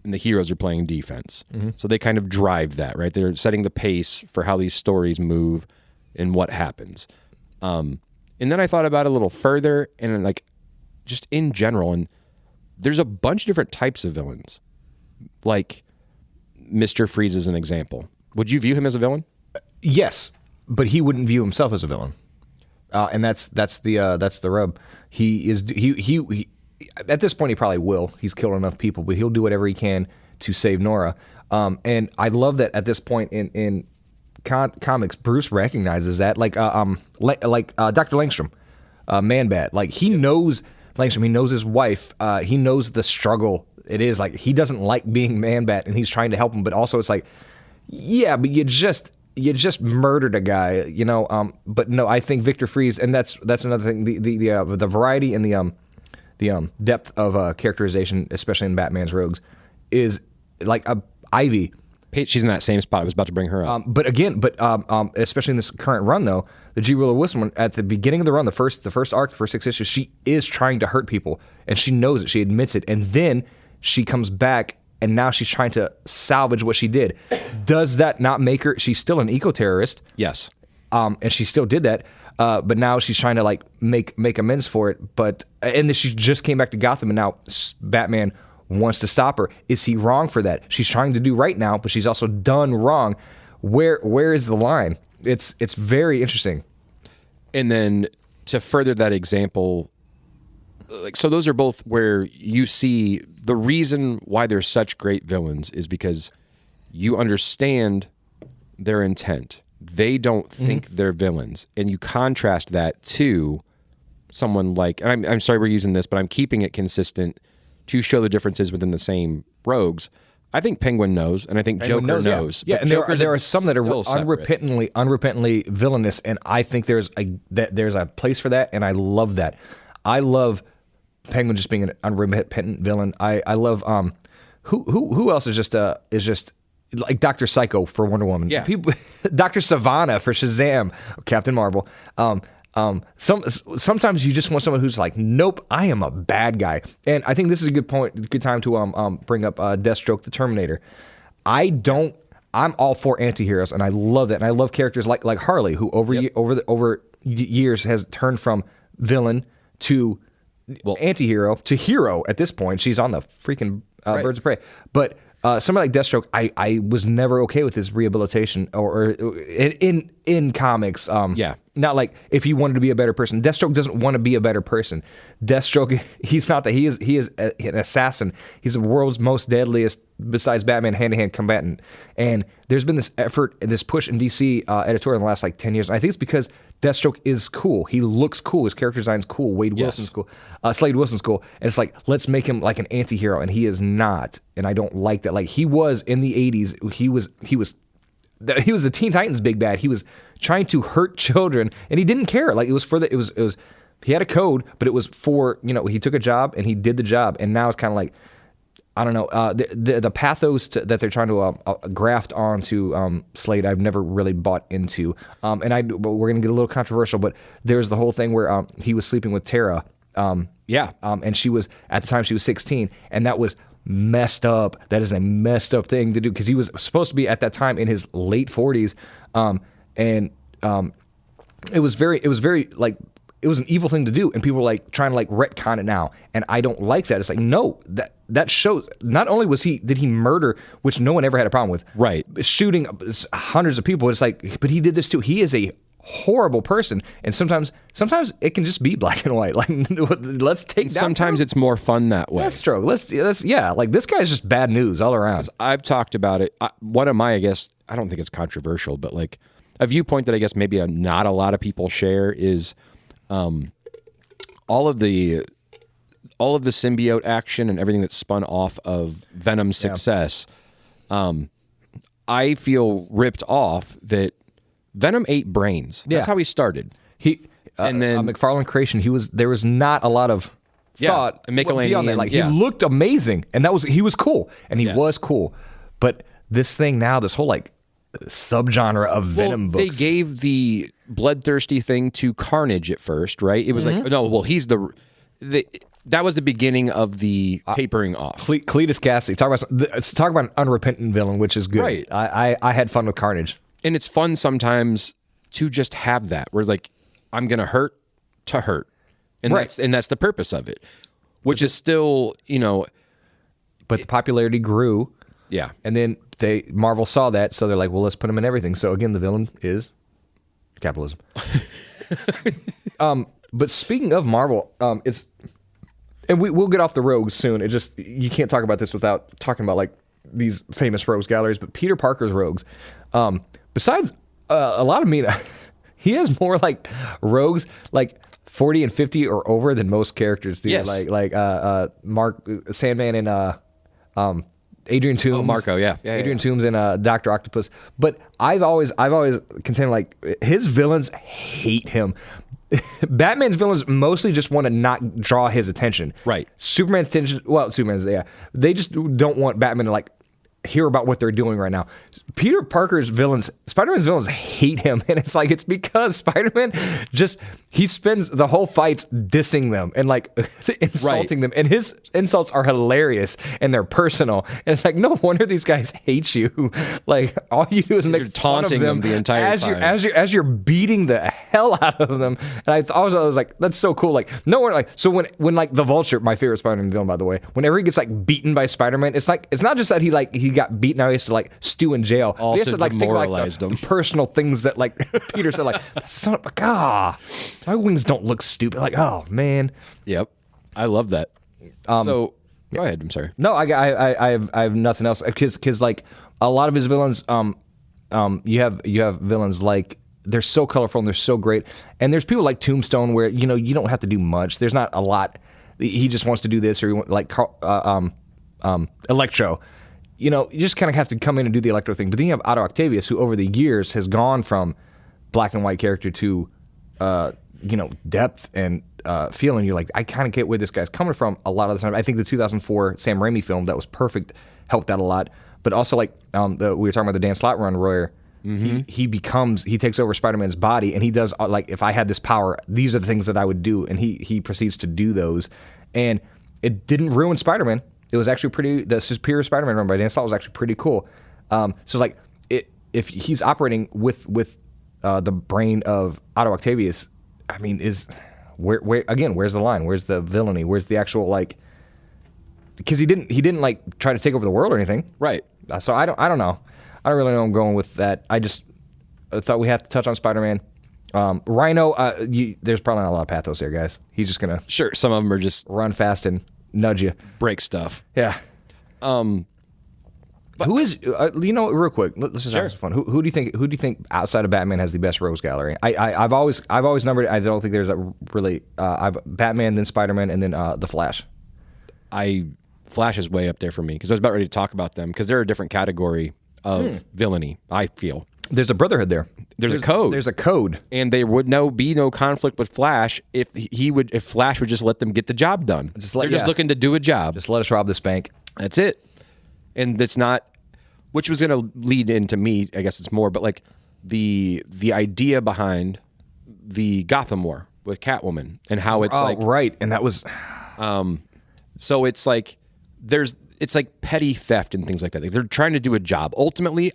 A: and the heroes are playing defense. Mm-hmm. So they kind of drive that, right? They're setting the pace for how these stories move and what happens. And then I thought about it a little further, and like just in general, and there's a bunch of different types of villains. Like Mr. Freeze is an example. Would you view him as a villain?
B: Yes, but he wouldn't view himself as a villain, and that's the rub. He at this point he probably will. He's killed enough people, but he'll do whatever he can to save Nora. And I love that at this point in comics, Bruce recognizes that, like Dr. Langstrom, Man-Bat. Like he knows Langstrom. He knows his wife. He knows the struggle it is. Like he doesn't like being Man-Bat, and he's trying to help him, but also it's like, yeah, but you just murdered a guy, But no, I think Victor Freeze, and that's another thing. The variety and the depth of characterization, especially in Batman's rogues, is like Ivy.
A: She's in that same spot. I was about to bring her up.
B: But especially in this current run, though, the G. Willow Wilson one, at the beginning of the run, the first arc, the first 6 issues, she is trying to hurt people, and she knows it. She admits it, and then she comes back, and now she's trying to salvage what she did. Does that not make her? She's still an eco-terrorist.
A: Yes.
B: And she still did that. But now she's trying to like make amends for it. And then she just came back to Gotham, and now Batman wants to stop her. Is he wrong for that? She's trying to do right now, but she's also done wrong. Where is the line? It's very interesting.
A: And then to further that example, like, so those are both where you see the reason why they're such great villains is because you understand their intent. They don't think they're villains. And you contrast that to someone like, and I'm sorry we're using this, but I'm keeping it consistent to show the differences within the same rogues. I think Penguin knows, and I think Joker knows.
B: Yeah, and there are some that are unrepentantly villainous, and I think there's a place for that, and I love that. I love Penguin just being an unrepentant villain. I love who else is just like Dr. Psycho for Wonder Woman.
A: Yeah.
B: Dr. Savannah for Shazam, Captain Marvel. Sometimes you just want someone who's like, nope, I am a bad guy. And I think this is a good time to bring up Deathstroke the Terminator. I'm all for antiheroes, and I love that. And I love characters like Harley, who over years has turned from villain to antihero to hero at this point. She's on the freaking Birds of Prey. But somebody like Deathstroke, I was never okay with his rehabilitation or in comics. Not like if he wanted to be a better person. Deathstroke doesn't want to be a better person. Deathstroke, he's not that. He is an assassin. He's the world's most deadliest, besides Batman, hand-to-hand combatant. And there's been this effort, this push in DC editorial in the last 10 years. And I think it's because Deathstroke is cool. He looks cool. His character design's cool. Wilson's cool. Slade Wilson's cool. And it's like, let's make him like an anti-hero. And he is not. And I don't like that. Like, he was in the 80s. He was the Teen Titans big bad. He was trying to hurt children, and he didn't care. Like, it was he had a code, but it was for, he took a job and he did the job. And now it's kind of like, I don't know, the pathos that they're trying to graft onto Slade, I've never really bought into. But we're going to get a little controversial, but there's the whole thing where he was sleeping with Tara. And she was, at the time, she was 16, and that was messed up. That is a messed up thing to do, because he was supposed to be at that time in his late 40s. It was very like, it was an evil thing to do, and people were like trying to retcon it now, and I don't like that. It's like, no, that shows not only did he murder, which no one ever had a problem with,
A: right,
B: shooting hundreds of people. It's like, but he did this too. He is a horrible person. And sometimes it can just be black and white. Like, let's take.
A: Sometimes it's more fun that way.
B: Deathstroke. Let's like, this guy's just bad news all around.
A: I've talked about it. One of my, I guess, I don't think it's controversial, but like a viewpoint that I guess maybe not a lot of people share is all of the symbiote action and everything that's spun off of Venom's success. I feel ripped off that Venom ate brains. That's how he started.
B: And then McFarlane creation, there was not a lot of thought beyond that. Like, he looked amazing, and he was cool, and he was cool. But this thing now, this whole like subgenre of Venom books.
A: They gave the bloodthirsty thing to Carnage at first, right? It was like, no, well, he's that was the beginning of the tapering off.
B: Cletus Cassidy. Talk about an unrepentant villain, which is good.
A: Right.
B: I had fun with Carnage.
A: And it's fun sometimes to just have that, where it's like, I'm going to hurt to hurt. And that's the purpose of it, which is still,
B: But the popularity grew.
A: Yeah.
B: And then Marvel saw that, so they're like, well, let's put him in everything. So again, the villain is capitalism. But speaking of Marvel, and we'll get off the rogues soon. You can't talk about this without talking about like these famous rogues galleries. But Peter Parker's rogues, besides a lot of he has more like rogues like 40 and 50 or over than most characters do.
A: Yes.
B: Like Mark Sandman and Adrian Toomes.
A: Oh, Marco, yeah.
B: Adrian Toomes and Dr. Octopus. But I've always contended like his villains hate him. Batman's villains mostly just want to not draw his attention.
A: Right.
B: Superman's they just don't want Batman to like hear about what they're doing right now. Peter Parker's villains, Spider-Man's villains hate him, and it's because Spider-Man he spends the whole fights dissing them and like insulting them, and his insults are hilarious and they're personal. And it's like, no wonder these guys hate you. Like, all you do is make
A: taunting
B: fun of
A: them the entire time
B: as you're beating the hell out of them. And I was like, that's so cool. Like, no one like, so when like the Vulture, my favorite Spider-Man villain, by the way, whenever he gets like beaten by Spider-Man, it's like, it's not just that he got beaten out, he has to like stew in jail.
A: Also
B: he has to like think like
A: them.
B: Personal things that like Peter said, like, son of a my wings don't look stupid. Like, oh man.
A: Yep. I love that. So go ahead. I'm sorry.
B: No, I have nothing else because like a lot of his villains, you have villains like, they're so colorful and they're so great, and there's people like Tombstone where you don't have to do much. There's not a lot. He just wants to do this, or Electro. You just kind of have to come in and do the Electro thing. But then you have Otto Octavius, who over the years has gone from black and white character to, depth and feeling. You're like, I kind of get where this guy's coming from a lot of the time. I think the 2004 Sam Raimi film that was perfect helped that a lot. But also like we were talking about the Dan Slott run where he takes over Spider-Man's body, and he does like, if I had this power, these are the things that I would do, and he proceeds to do those, and it didn't ruin Spider-Man. It was actually the Superior Spider-Man run by Dan Slott was actually pretty cool. So like, if he's operating with the brain of Otto Octavius, I mean, where's the line? Where's the villainy? Where's the actual like? Because he didn't like try to take over the world or anything,
A: right?
B: So I don't know. I don't really know where I'm going with that. I thought we have to touch on Spider-Man. Rhino, there's probably not a lot of pathos here, guys. He's just gonna
A: some of them are just
B: run fast and nudge you,
A: break stuff.
B: Yeah. Who is real quick? Let's just have some fun. Who do you think outside of Batman has the best rogues gallery? I've always numbered it. I don't think there's a really. I've Batman, then Spider-Man, and then the Flash.
A: Flash is way up there for me because I was about ready to talk about them because they're a different category of villainy. I feel
B: there's a brotherhood there.
A: There's a code.
B: There's a code,
A: and there would be no conflict with Flash if Flash would just let them get the job done. They're just looking to do a job.
B: Just let us rob this bank.
A: That's it. And that's not, which was going to lead into me. I guess it's more, but like the idea behind the Gotham War with Catwoman and how it's
B: right, and that was,
A: so it's like it's like petty theft and things like that. Like they're trying to do a job. Ultimately,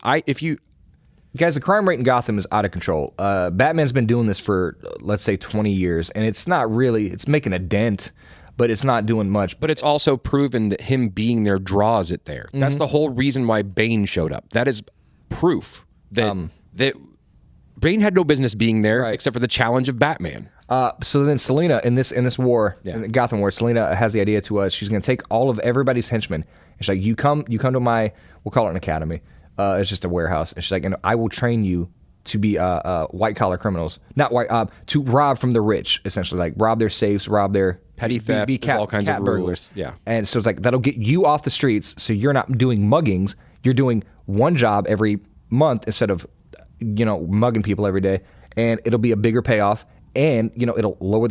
B: guys, the crime rate in Gotham is out of control. Batman's been doing this for, let's say, 20 years, and it's not really, it's making a dent, but it's not doing much.
A: But it's also proven that him being there draws it there. That's the whole reason why Bane showed up. That is proof that Bane had no business being there
B: Right.
A: except for the challenge of Batman.
B: So then Selena in this war,
A: Yeah.
B: in the Gotham War, Selena has the idea to she's going to take all of everybody's henchmen. And she's like, you come to my, we'll call it an academy. It's just a warehouse. And she's like, and I will train you to be white collar criminals, not white, to rob from the rich, essentially, like rob their safes, rob their
A: Petty theft,
B: be
A: there's all kinds of
B: burglars.
A: rules. Yeah.
B: And so it's like that'll get you off the streets, so you're not doing muggings. You're doing one job every month instead of mugging people every day, and it'll be a bigger payoff, and it'll lower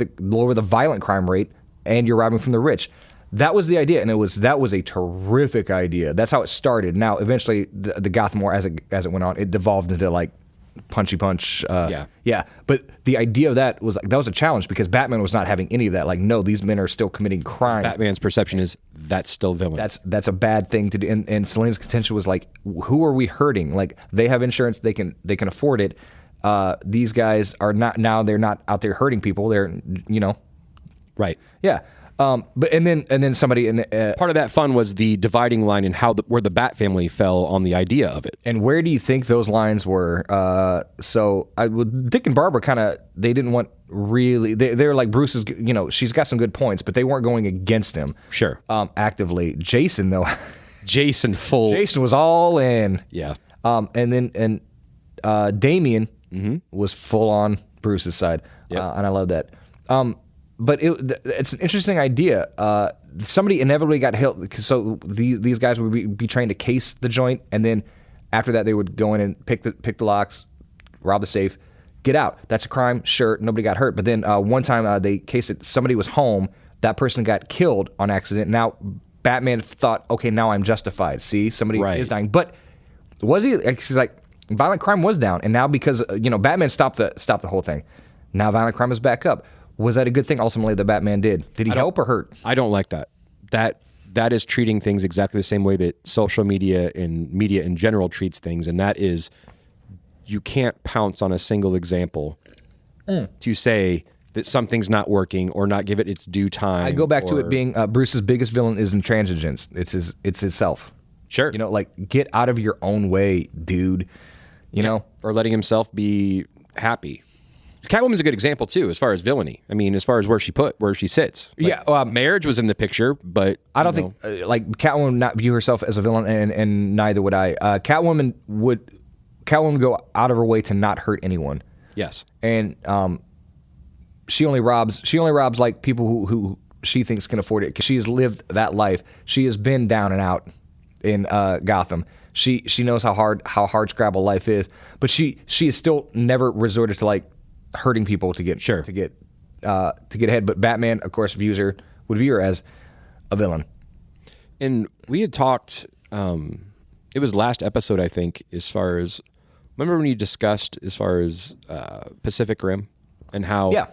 B: the violent crime rate, and you're robbing from the rich. That was the idea, and that was a terrific idea. That's how it started. Now, eventually, the Gotham War, as it went on, it devolved into like punchy punch. Yeah. But the idea of that was a challenge because Batman was not having any of that. Like, no, these men are still committing crimes.
A: Batman's perception is that's still villain.
B: That's a bad thing to do. And Selena's contention was like, who are we hurting? Like, they have insurance, they can afford it. These guys are not now. They're not out there hurting people. They're
A: right.
B: Yeah. But and then somebody in
A: part of that fun was the dividing line and where the Bat family fell on the idea of it.
B: And where do you think those lines were? Dick and Barbara kind of they didn't want really. They were like Bruce's. She's got some good points, but they weren't going against him.
A: Sure.
B: Actively, Jason though.
A: Jason
B: was all in.
A: Yeah.
B: And Damian was full on Bruce's side.
A: Yep.
B: And I love that. But it's an interesting idea. Somebody inevitably got hit, so these guys would be trained to case the joint, and then after that they would go in and pick the locks, rob the safe, get out. That's a crime, sure. Nobody got hurt. But then one time they cased it. Somebody was home. That person got killed on accident. Now Batman thought, okay, now I'm justified. See, somebody is dying. But was he? He's like, violent crime was down, and now because Batman stopped the whole thing. Now violent crime is back up. Was that a good thing ultimately that Batman did? Did he help or hurt?
A: I don't like that. That is treating things exactly the same way that social media and media in general treats things, and that is you can't pounce on a single example to say that something's not working or not give it its due time.
B: I go back to it being Bruce's biggest villain is intransigence. It's himself.
A: Sure.
B: Like get out of your own way, dude.
A: Or letting himself be happy. Catwoman's a good example too, as far as villainy. I mean, as far as where she sits. Like, marriage was in the picture, but
B: I don't think Catwoman would not view herself as a villain, and neither would I. Catwoman would go out of her way to not hurt anyone.
A: Yes,
B: and she only robs like people who she thinks can afford it because she has lived that life. She has been down and out in Gotham. She knows how hard scrabble life is, but she has still never resorted to like hurting people to get ahead. But Batman, of course, would view her as a villain.
A: And we had talked. It was last episode, I think. As far as remember when you discussed as far as Pacific Rim and how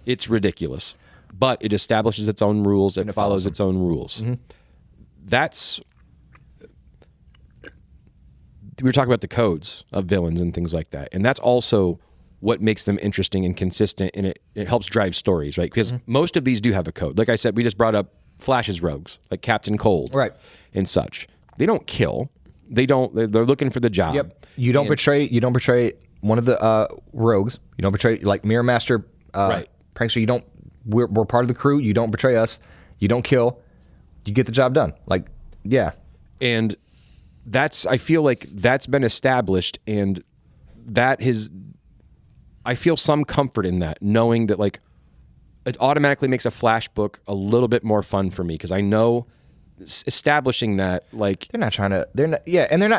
A: it's ridiculous, but it establishes its own rules. It follows its own rules. Mm-hmm. We were talking about the codes of villains and things like that, and that's also what makes them interesting and consistent, and it helps drive stories, right? Because most of these do have a code. Like I said, we just brought up Flash's rogues, like Captain Cold,
B: right,
A: and such. They don't kill. They're looking for the job.
B: Yep. You don't betray one of the rogues. You don't betray like Mirror Master,
A: right?
B: Prankster. We're part of the crew. You don't betray us. You don't kill. You get the job done. Like, yeah.
A: And I feel like that's been established, and I feel some comfort in that, knowing that like it automatically makes a Flash book a little bit more fun for me because I know establishing that like
B: they're not,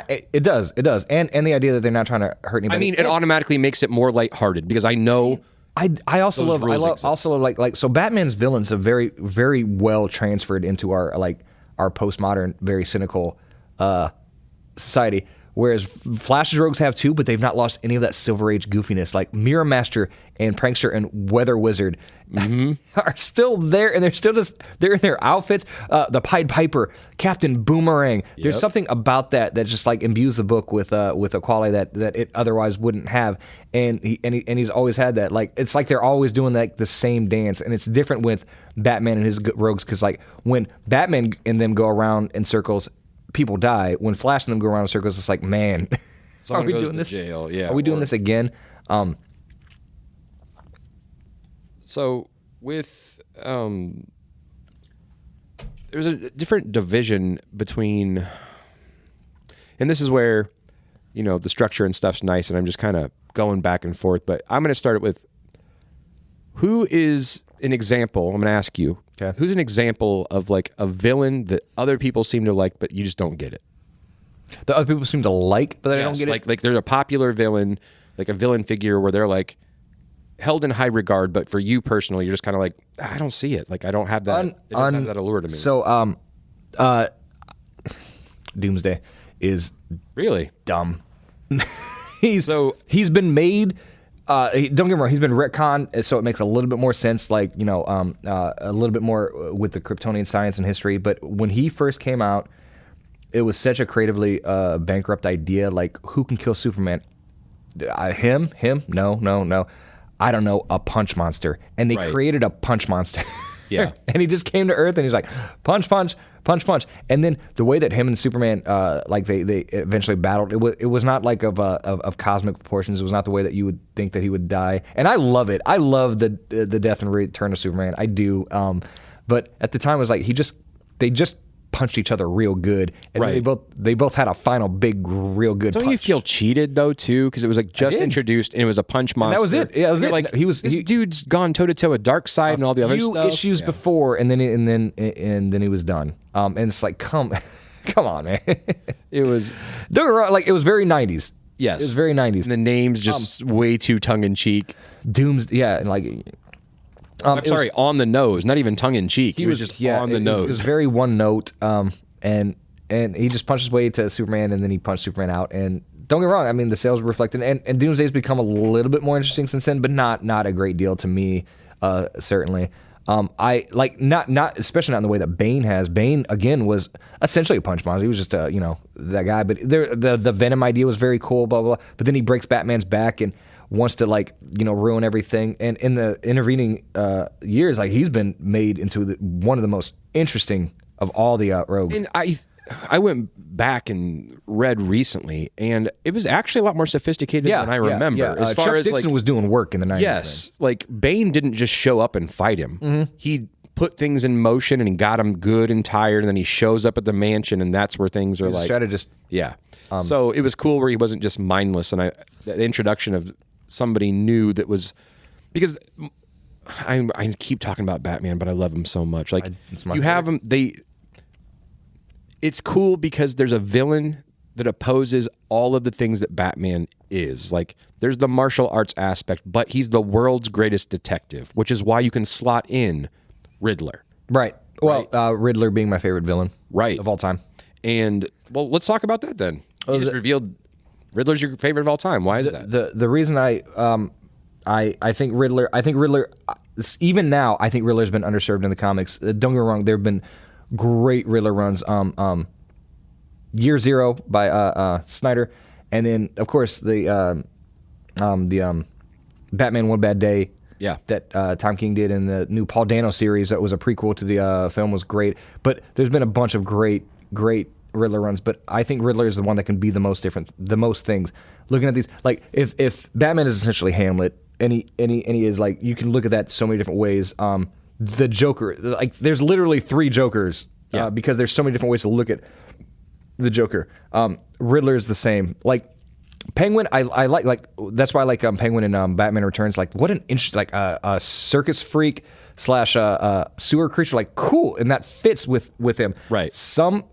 B: it does, and the idea that they're not trying to hurt anybody.
A: I mean, it automatically makes it more lighthearted because I know.
B: I also love so Batman's villains have very, very well transferred into our postmodern, very cynical society. Whereas Flash's rogues have too, but they've not lost any of that Silver Age goofiness. Like Mirror Master and Prankster and Weather Wizard are still there, and they're in their outfits. The Pied Piper, Captain Boomerang. Yep. There's something about that just like imbues the book with a quality that it otherwise wouldn't have. And he's always had that. Like it's like they're always doing like the same dance, and it's different with Batman and his rogues because like when Batman and them go around in circles, people die. When Flash and them go around in circles, it's like, man, are we doing this?
A: Jail. Yeah,
B: are we doing this again?
A: So with there's a different division between, and this is where, the structure and stuff's nice, and I'm just kind of going back and forth, but I'm going to start it with, who is an example, I'm going to ask you, who's an example of like a villain that other people seem to like, but you just don't get it?
B: That other people seem to like, but I don't get it?
A: Like they're a popular villain, like a villain figure where they're like held in high regard, but for you personally, you're just kind of like, I don't see it. Like I don't have that, it doesn't have that allure to me.
B: So, Doomsday is
A: really
B: dumb. He's been made. Don't get me wrong. He's been retconned, so it makes a little bit more sense. Like a little bit more with the Kryptonian science and history. But when he first came out, it was such a creatively bankrupt idea. Like, who can kill Superman? Him? No. I don't know, a punch monster. And they created a punch monster.
A: Yeah.
B: And he just came to Earth and he's like, punch. And then the way that him and Superman, they eventually battled, it was not like of cosmic proportions. It was not the way that you would think that he would die. And I love it. I love the death and return of Superman. I do. But at the time it was like they just punched each other real good, and then they both had a final big real good
A: Don't
B: punch.
A: you feel cheated though too, because it was like just introduced and it was a punch monster?
B: And that was it. Yeah, that was it.
A: Like this dude's gone toe to toe with Darkseid and all the other stuff.
B: A few issues before, and then he was done. And it's like, come on, man.
A: It was,
B: don't get me wrong, like it was very 90s.
A: Yes,
B: it was very 90s.
A: And the name's just way too tongue in cheek.
B: And like.
A: I'm sorry, on the nose, not even tongue in cheek. He was just on the nose.
B: It was very one note, and he just punched his way to Superman, and then he punched Superman out. And don't get me wrong, I mean the sales were reflected, and Doomsday's become a little bit more interesting since then, but not a great deal to me, certainly. I like not especially not in the way that Bane has. Bane again was essentially a punch monster. He was just that guy, but the Venom idea was very cool, blah blah blah. But then he breaks Batman's back and wants to ruin everything. And in the intervening years, like he's been made into one of the most interesting of all the rogues.
A: And I went back and read recently, and it was actually a lot more sophisticated than I remember.
B: Yeah.
A: As far
B: Chuck
A: as
B: Dixon was doing work in the 90s.
A: Yes, like Bane didn't just show up and fight him. Mm-hmm. He put things in motion and he got him good and tired, and then he shows up at the mansion, and that's where things are like
B: strategist.
A: Yeah. So it was cool where he wasn't just mindless, and the introduction of somebody new that was, because I keep talking about Batman, but I love him so much. Like you have him, it's cool because there's a villain that opposes all of the things that Batman is. Like there's the martial arts aspect, but he's the world's greatest detective, which is why you can slot in Riddler.
B: Right. Well, Riddler being my favorite villain of all time.
A: And well, let's talk about that then. You just revealed Riddler's your favorite of all time. Why is that?
B: The reason I think Riddler, even now, I think Riddler's been underserved in the comics. Don't get me wrong, there have been great Riddler runs. Year Zero by Snyder, and then of course the Batman One Bad Day.
A: Yeah.
B: That Tom King did in the new Paul Dano series that was a prequel to the film was great. But there's been a bunch of great Riddler runs, but I think Riddler is the one that can be the most different, the most things. Looking at these, like if Batman is essentially Hamlet, and he is like, you can look at that so many different ways. The Joker, like there's literally 3 Jokers, because there's so many different ways to look at the Joker. Riddler is the same. Like Penguin, I like that's why I like Penguin and Batman Returns. Like what an interesting, like a circus freak / sewer creature. Like cool, and that fits with him.
A: Right.
B: Some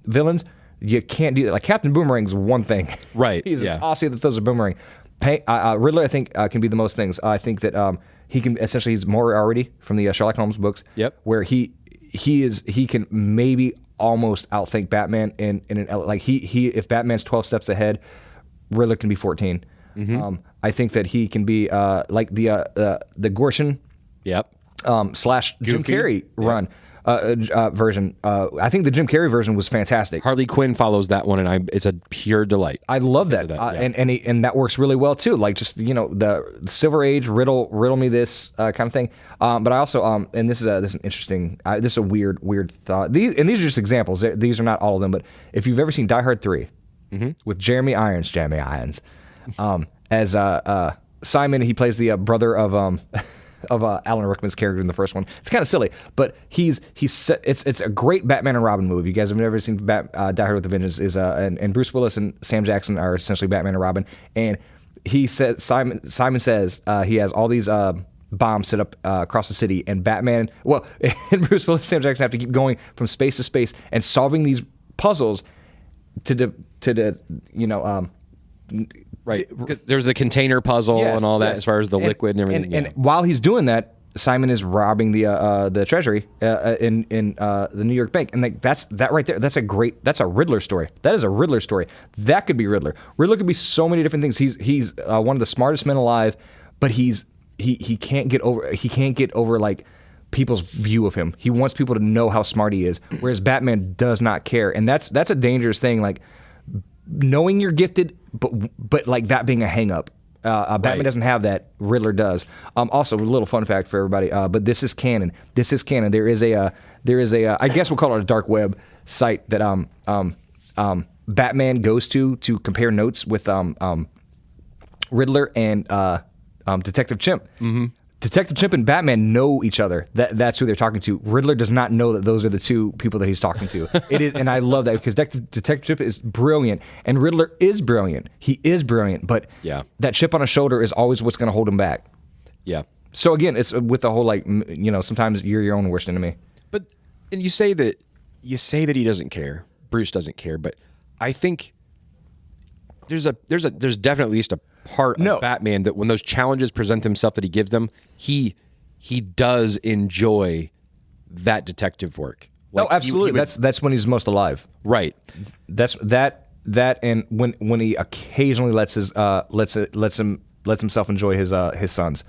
B: villains you can't do that. Like Captain Boomerang's one thing.
A: Right.
B: He's an Aussie that throws a boomerang. Riddler, I think, can be the most things. I think that he can essentially, he's Moriarty from the Sherlock Holmes books.
A: Yep.
B: Where he can maybe almost outthink Batman in like if Batman's 12 steps ahead, Riddler can be 14. Mm-hmm. I think that he can be like the Gorshin / Jim Carrey run version. I think the Jim Carrey version was fantastic.
A: Harley Quinn follows that one, and it's a pure delight.
B: I love that, and that works really well too. Like just the Silver Age, riddle me this kind of thing. But I also and this is an interesting, this is a weird thought. These are just examples. These are not all of them. But if you've ever seen Die Hard 3 with Jeremy Irons, as Simon. He plays the brother of Alan Rickman's character in the first one. It's kind of silly, but it's a great Batman and Robin movie. You guys have never seen Die Hard with a Vengeance is and Bruce Willis and Sam Jackson are essentially Batman and Robin. And he says Simon says he has all these bombs set up across the city, and Batman and Bruce Willis and Sam Jackson have to keep going from space to space and solving these puzzles
A: Right. There's the container puzzle and all that as far as the liquid and everything.
B: And while he's doing that, Simon is robbing the treasury in the New York bank, and like that's right there. That's a Riddler story. That is a Riddler story. That could be Riddler. Riddler could be so many different things. He's one of the smartest men alive, but he can't get over like people's view of him. He wants people to know how smart he is, whereas Batman does not care, and that's a dangerous thing. Like knowing you're gifted, but like that being a hang up. Batman doesn't have that. Riddler does. Also, a little fun fact for everybody. But this is canon. There is a I guess we'll call it a dark web site that Batman goes to compare notes with Riddler and Detective Chimp. Mm-hmm. Detective Chimp and Batman know each other. That's who they're talking to. Riddler does not know that those are the two people that he's talking to. It is, and I love that because Detective Chimp is brilliant, and Riddler is brilliant. He is brilliant, but that chip on his shoulder is always what's going to hold him back.
A: Yeah.
B: So again, it's with the whole sometimes you're your own worst enemy.
A: But and you say that he doesn't care. Bruce doesn't care, but I think there's definitely at least a part of Batman that when those challenges present themselves that he gives them, he does enjoy that detective work.
B: Like absolutely. That's when he's most alive.
A: Right.
B: That's that and when he occasionally lets himself enjoy his sons.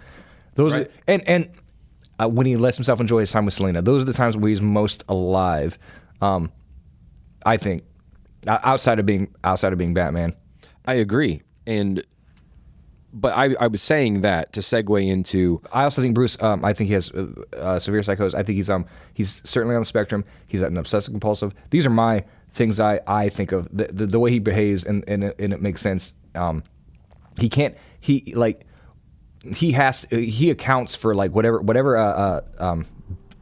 B: Those are, and when he lets himself enjoy his time with Selena, those are the times where he's most alive. I think outside of being Batman. I
A: agree. But I was saying that to segue into.
B: I also think Bruce. I think he has severe psychosis. I think he's certainly on the spectrum. He's an obsessive compulsive. These are my things. I think of the way he behaves, and it makes sense. He can't. He accounts for like whatever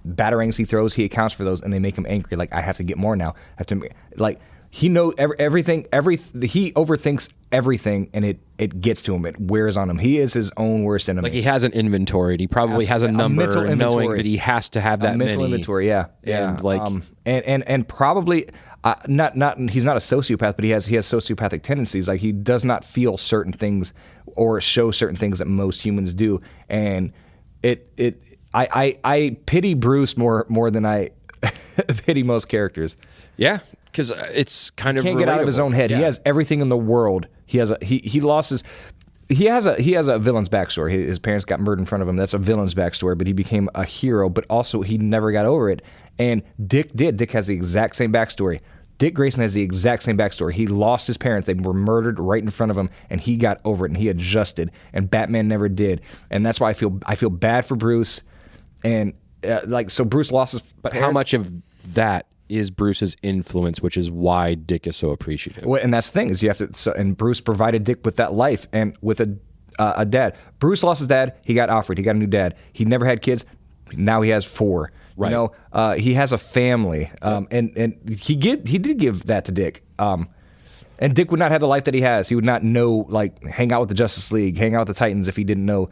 B: batarangs he throws. He accounts for those, and they make him angry. Like I have to get more now. I have to like. He knows everything. He overthinks everything, and it gets to him. It wears on him. He is his own worst enemy.
A: Like he has an inventory. He probably has a number, knowing that he has to have that
B: mental inventory. Yeah.
A: And like,
B: and probably not. He's not a sociopath, but he has sociopathic tendencies. Like he does not feel certain things or show certain things that most humans do. And I pity Bruce more than I pity most characters.
A: Yeah. Because it's kind of
B: can't get out of his own head. Yeah. He has everything in the world. He has a villain's backstory. His parents got murdered in front of him. That's a villain's backstory. But he became a hero. But also he never got over it. And Dick did. Dick has the exact same backstory. Dick Grayson has the exact same backstory. He lost his parents. They were murdered right in front of him, and he got over it and he adjusted. And Batman never did. And that's why I feel bad for Bruce. And so Bruce lost his.
A: But
B: parents.
A: How much of that is Bruce's influence, which is why Dick is so appreciative.
B: Well, and that's the thing is you have to. and Bruce provided Dick with that life and with a dad. Bruce lost his dad. He got Alfred. He got a new dad. He never had kids. Now he has 4.
A: Right.
B: He has a family. And he did give that to Dick. And Dick would not have the life that he has. He would not know hang out with the Justice League, hang out with the Titans if he didn't know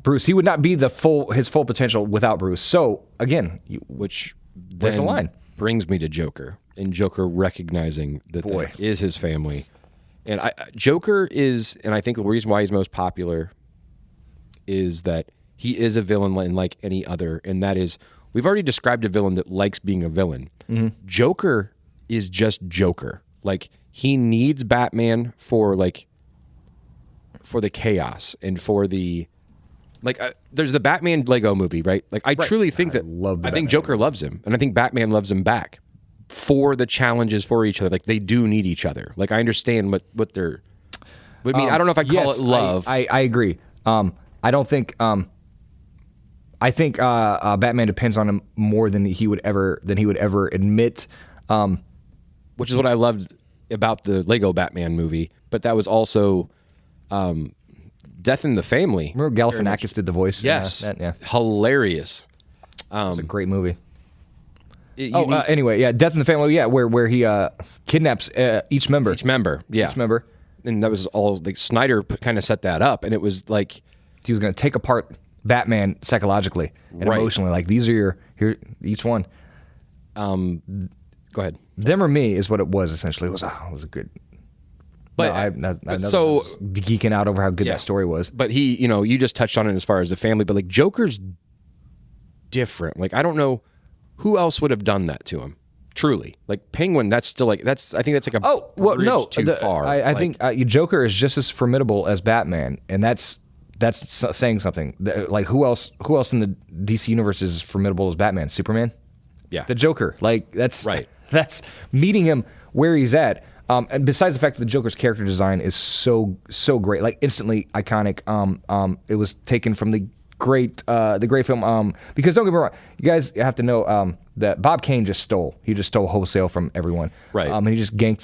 B: Bruce. He would not be his full potential without Bruce. So again,
A: which
B: where's the line?
A: Brings me to Joker, and Joker recognizing that is his family. And Joker is, and I think the reason why he's most popular is that he is a villain like any other, and that is, we've already described a villain that likes being a villain. Mm-hmm. Joker is just Joker. Like, he needs Batman for the chaos and for the... there's the Batman Lego movie, right? I truly think that I think Joker loves him, and I think Batman loves him back for the challenges for each other. Like, they do need each other. Like, I understand what they're. I mean, I don't know if I call it love.
B: I agree. I don't think. I think Batman depends on him more than he would ever admit.
A: Which is what I loved about the Lego Batman movie, but that was also Death in the Family.
B: Remember Galifianakis did the voice?
A: Yes.
B: Yeah.
A: Hilarious.
B: It's a great movie.
A: You
B: Anyway, yeah, Death in the Family, yeah, where he kidnaps each member.
A: each member. Yeah.
B: Each member.
A: And that was all, like, Snyder kind of set that up. And it was like,
B: He was going to take apart Batman psychologically and
A: Right.
B: emotionally. Like, these are here, each one.
A: go ahead.
B: Them or me is what it was, essentially. It was a good...
A: But,
B: so geeking out over how good that story was.
A: But he, you just touched on it as far as the family, but like Joker's different. Like, I don't know who else would have done that to him. Truly, like Penguin, that's still like I think that's like a bridge too far.
B: I think Joker is just as formidable as Batman, and that's saying something. Like who else in the DC universe is formidable as Batman? Superman.
A: Yeah,
B: the Joker. Like that's
A: right.
B: That's meeting him where he's at. And besides the fact that the Joker's character design is so great, like instantly iconic. It was taken from the great film. Because don't get me wrong, you guys have to know that Bob Kane just stole. He just stole wholesale from everyone.
A: Right.
B: And he just ganked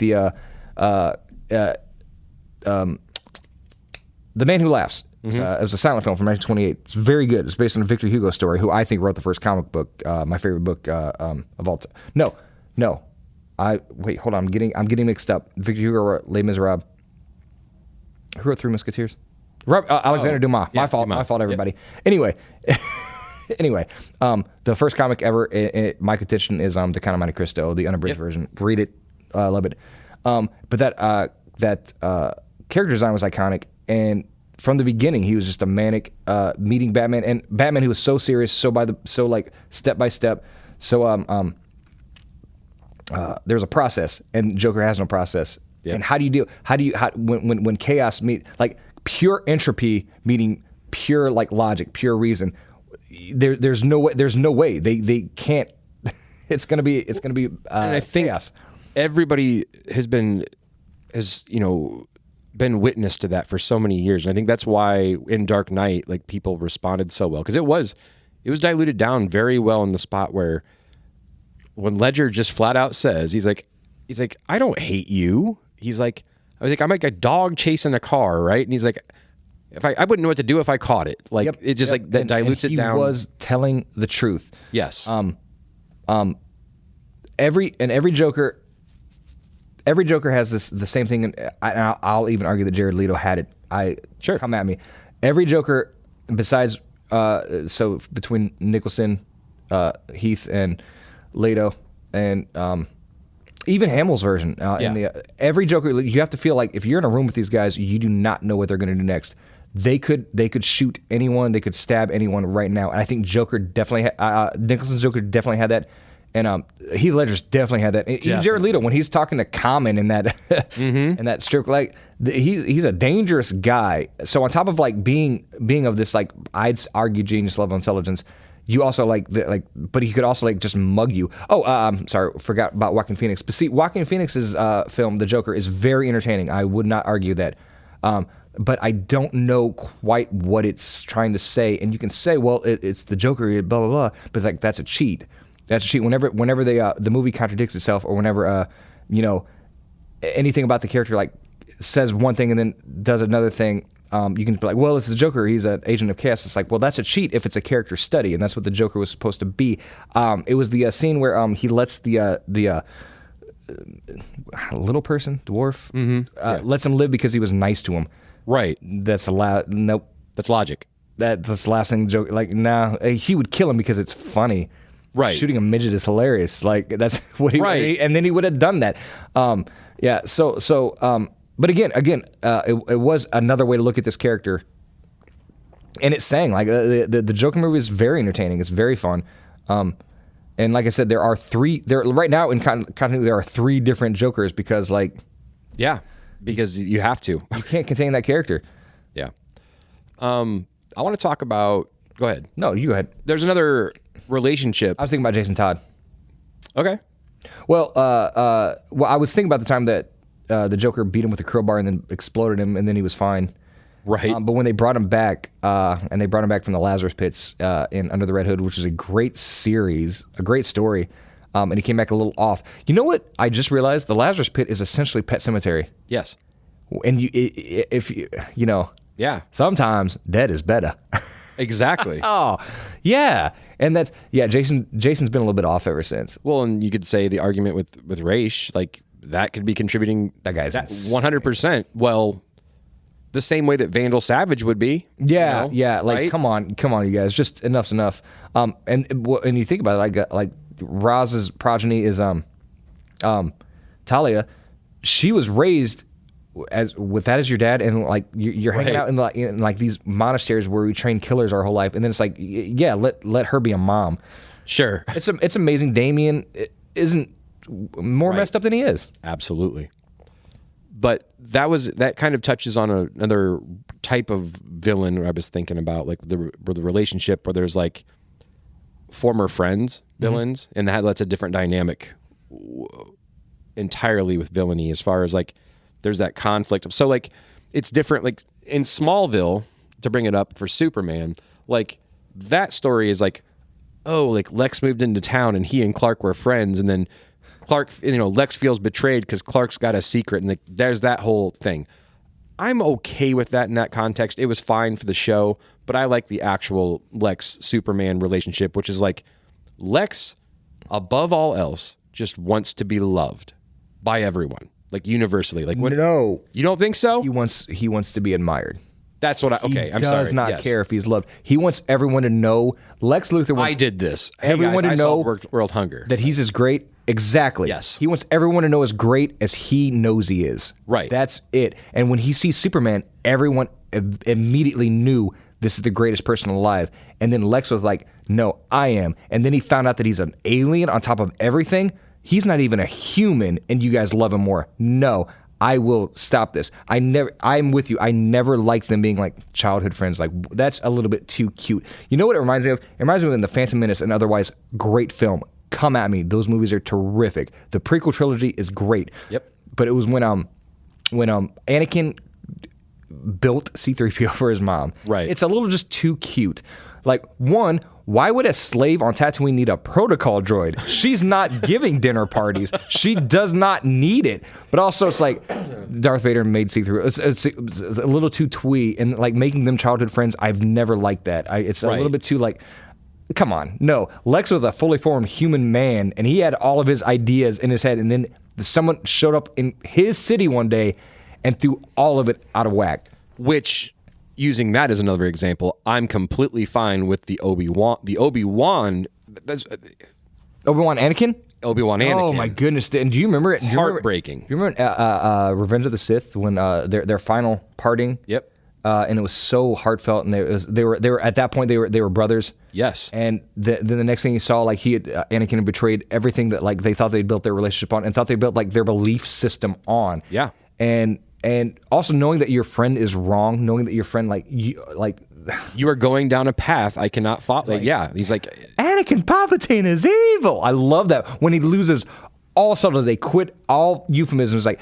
B: The Man Who Laughs. It was a silent film from 1928. It's very good. It's based on a Victor Hugo story, who I think wrote the first comic book, my favorite book of all time. No. Wait, hold on. I'm getting mixed up. Victor Hugo wrote Les Miserables. Who wrote Three Musketeers? Alexander Dumas.
A: Yeah,
B: My fault, everybody. Yep. Anyway, the first comic ever, my contention is The Count of Monte Cristo, the unabridged version. Read it. Love it. But that character design was iconic, and from the beginning, he was just a manic meeting Batman, and Batman, he was so serious, so like step by step. So there's a process, and Joker has no process. Yeah. And how do you deal? When chaos meet, like pure entropy meeting pure like logic, pure reason? There's no way they can't. It's gonna be and I think
A: chaos. Everybody has been witness to that for so many years, and I think that's why in Dark Knight, like, people responded so well, because it was diluted down very well in the spot where when Ledger just flat out says, he's like, I don't hate you. He's like, I'm like a dog chasing a car, right? And he's like, if I wouldn't know what to do if I caught it. Like, it just like that dilutes it down.
B: He was telling the truth.
A: Yes.
B: Every Joker has the same thing, and I'll even argue that Jared Leto had it.
A: Sure.
B: Come at me. Every Joker, besides so between Nicholson, Heath, and Leto, and even Hamill's version, every Joker, you have to feel like if you're in a room with these guys, you do not know what they're going to do next. They could shoot anyone, they could stab anyone right now, and I think Joker definitely Nicholson's Joker definitely had that. And Heath Ledger's definitely had that. Even Jared Leto, when he's talking to Common in that in that strip, like he's a dangerous guy. So on top of like being of this, like, I'd argue genius level intelligence, you also but he could also like just mug you. I'm sorry, forgot about Joaquin Phoenix. But see, Joaquin Phoenix's film, The Joker, is very entertaining. I would not argue that. But I don't know quite what it's trying to say. And you can say, well, it's the Joker, blah blah blah. But it's like that's a cheat. That's a cheat. Whenever the movie contradicts itself, or whenever anything about the character like says one thing and then does another thing, you can be like, well, it's the Joker. He's an agent of chaos. It's like, well, that's a cheat if it's a character study, and that's what the Joker was supposed to be. It was the scene where he lets the little person, dwarf, lets him live because he was nice to him.
A: Right.
B: That's allowed. Nope.
A: That's logic.
B: That's the last thing. Joker, like, nah, he would kill him because it's funny.
A: Right.
B: Shooting a midget is hilarious. Like, that's what he
A: right.
B: And then he would have done that. Yeah. So. But again, it was another way to look at this character, and it's saying like the Joker movie is very entertaining. It's very fun. And like I said, there are three. Right now in continuity, there are three different Jokers because
A: because you have to.
B: You can't contain that character.
A: Yeah. I want to talk about. Go ahead.
B: No, you go ahead.
A: There's another relationship.
B: I was thinking about Jason Todd.
A: Okay.
B: Well, I was thinking about the time that the Joker beat him with a crowbar and then exploded him, and then he was fine.
A: Right.
B: But when they brought him back, and they brought him back from the Lazarus Pits in Under the Red Hood, which is a great series, a great story, and he came back a little off. You know what? I just realized the Lazarus Pit is essentially Pet Sematary.
A: Yes.
B: And if you know,
A: Yeah,
B: sometimes dead is better.
A: exactly.
B: Oh, yeah. And that's Jason's been a little bit off ever since.
A: Well, and you could say the argument with Raish, like that could be contributing.
B: That guy's
A: 100%. Well, the same way that Vandal Savage would be.
B: Yeah,
A: you know,
B: yeah. Like,
A: right?
B: come on, you guys. Just enough's enough. And you think about it, like Raz's progeny is Talia. She was raised with that as your dad, and like you're hanging out in like these monasteries where we train killers our whole life, and then it's like, yeah, let her be a mom.
A: Sure.
B: It's amazing. Damien isn't more messed up than he is.
A: Absolutely. But that kind of touches on another type of villain I was thinking about, like the relationship where there's like former friends, villains, and that's a different dynamic entirely with villainy, as far as like there's that conflict of, so like it's different. Like in Smallville, to bring it up for Superman, like that story is like, oh, like Lex moved into town and he and Clark were friends, and then Clark, Lex feels betrayed because Clark's got a secret, and there's that whole thing. I'm okay with that in that context. It was fine for the show, but I like the actual Lex Superman relationship, which is like Lex, above all else, just wants to be loved by everyone, like universally. Like,
B: No,
A: you don't think so?
B: he wants to be admired.
A: That's what I'm sorry.
B: He does not care if he's loved. He wants everyone to know. Lex Luthor wants
A: I did this. Hey
B: everyone
A: guys,
B: to
A: I
B: know
A: solved world hunger.
B: that he's as great. Exactly.
A: Yes.
B: He wants everyone to know as great as he knows he is.
A: Right.
B: That's it. And when he sees Superman, everyone immediately knew this is the greatest person alive. And then Lex was like, no, I am. And then he found out that he's an alien on top of everything. He's not even a human, and you guys love him more. No, I will stop this. I'm with you. I never liked them being like childhood friends. Like, that's a little bit too cute. You know what it reminds me of? It reminds me of in The Phantom Menace, an otherwise great film. Come at me. Those movies are terrific. The prequel trilogy is great.
A: Yep.
B: But it was when Anakin built C-3PO for his mom.
A: Right.
B: It's a little just too cute. Like, one, why would a slave on Tatooine need a protocol droid? She's not giving dinner parties. She does not need it. But also, it's like Darth Vader made C-3PO. It's a little too twee, and like making them childhood friends, I've never liked that. It's a little bit too like, come on. No, Lex was a fully formed human man, and he had all of his ideas in his head, and then someone showed up in his city one day and threw all of it out of whack.
A: Which, using that as another example, I'm completely fine with the Obi-Wan. That's
B: Obi-Wan Anakin?
A: Obi-Wan Anakin.
B: Oh my goodness! And do you remember it?
A: Heartbreaking.
B: Do you remember Revenge of the Sith when their final parting?
A: Yep.
B: And it was so heartfelt, and they were at that point they were brothers.
A: Yes.
B: And then the next thing you saw, like Anakin had betrayed everything that like they thought they'd built their relationship on, and thought they built like their belief system on.
A: Yeah.
B: And also knowing that your friend is wrong, knowing that your friend
A: You are going down a path I cannot follow. Like, yeah. He's like,
B: Anakin Palpatine is evil. I love that when he loses all sort of, they quit all euphemisms. Like,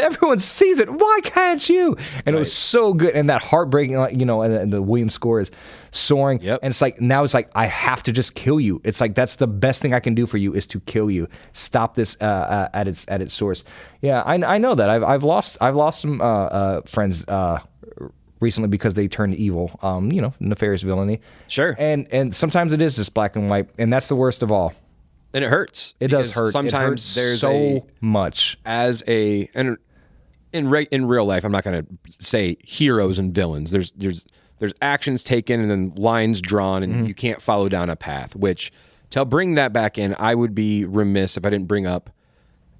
B: everyone sees it. Why can't you? And it was so good. And that heartbreaking, like, and the Williams score is soaring.
A: Yep.
B: And it's like, now it's like, I have to just kill you. It's like, that's the best thing I can do for you is to kill you. Stop this at its source. Yeah, I know that. I've lost some friends recently because they turned evil. Nefarious villainy.
A: Sure.
B: And sometimes it is just black and white, and that's the worst of all.
A: and it hurts.
B: It does hurt.
A: Sometimes
B: it hurts so much.
A: In real life, I'm not going to say heroes and villains. There's actions taken and then lines drawn, and you can't follow down a path. Which, to bring that back in, I would be remiss if I didn't bring up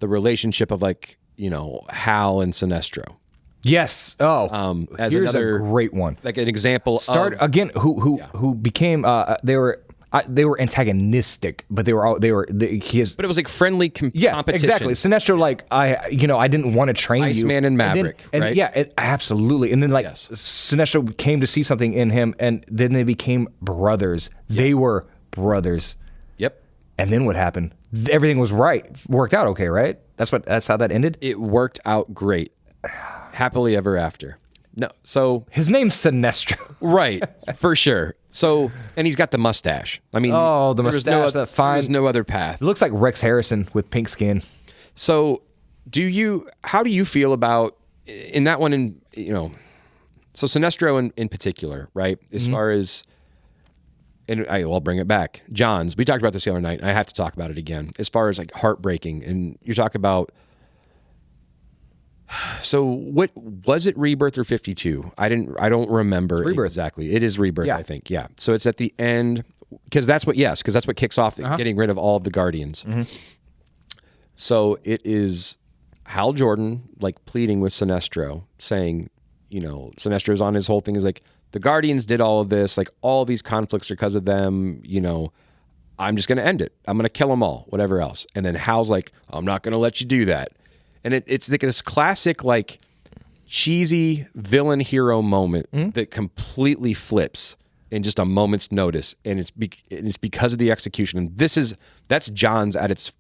A: the relationship of Hal and Sinestro.
B: Yes. Oh,
A: As
B: here's
A: another
B: a great one.
A: Like an example.
B: Who became they were antagonistic, but
A: But it was like friendly competition.
B: Exactly. Sinestro, I didn't want to train you.
A: Iceman and Maverick, right?
B: Yeah, absolutely. And then Sinestro came to see something in him, and then they became brothers. Yep. They were brothers.
A: Yep.
B: And then what happened? Everything was worked out okay, right? That's how that ended.
A: It worked out great, happily ever after. No, so
B: his name's Sinestro,
A: right? For sure. So, and he's got the mustache. I mean,
B: the mustache.
A: There's no other path.
B: It looks like Rex Harrison with pink skin.
A: So, how do you feel about in that one, so Sinestro in particular, right? As far as, and I'll bring it back. John's, we talked about this the other night, and I have to talk about it again. As far as like heartbreaking, and you talk about, so what was it, Rebirth or 52? I don't remember exactly. It is Rebirth, I think. Yeah. So it's at the end, because that's what kicks off getting rid of all of the Guardians. So it is Hal Jordan like pleading with Sinestro, saying, Sinestro's on his whole thing is like, the Guardians did all of this, like all of these conflicts are because of them, I'm just going to end it. I'm going to kill them all, whatever else. And then Hal's like, I'm not going to let you do that. And it's like this classic, like cheesy villain hero moment that completely flips in just a moment's notice. And it's because of the execution. And that's Johns at its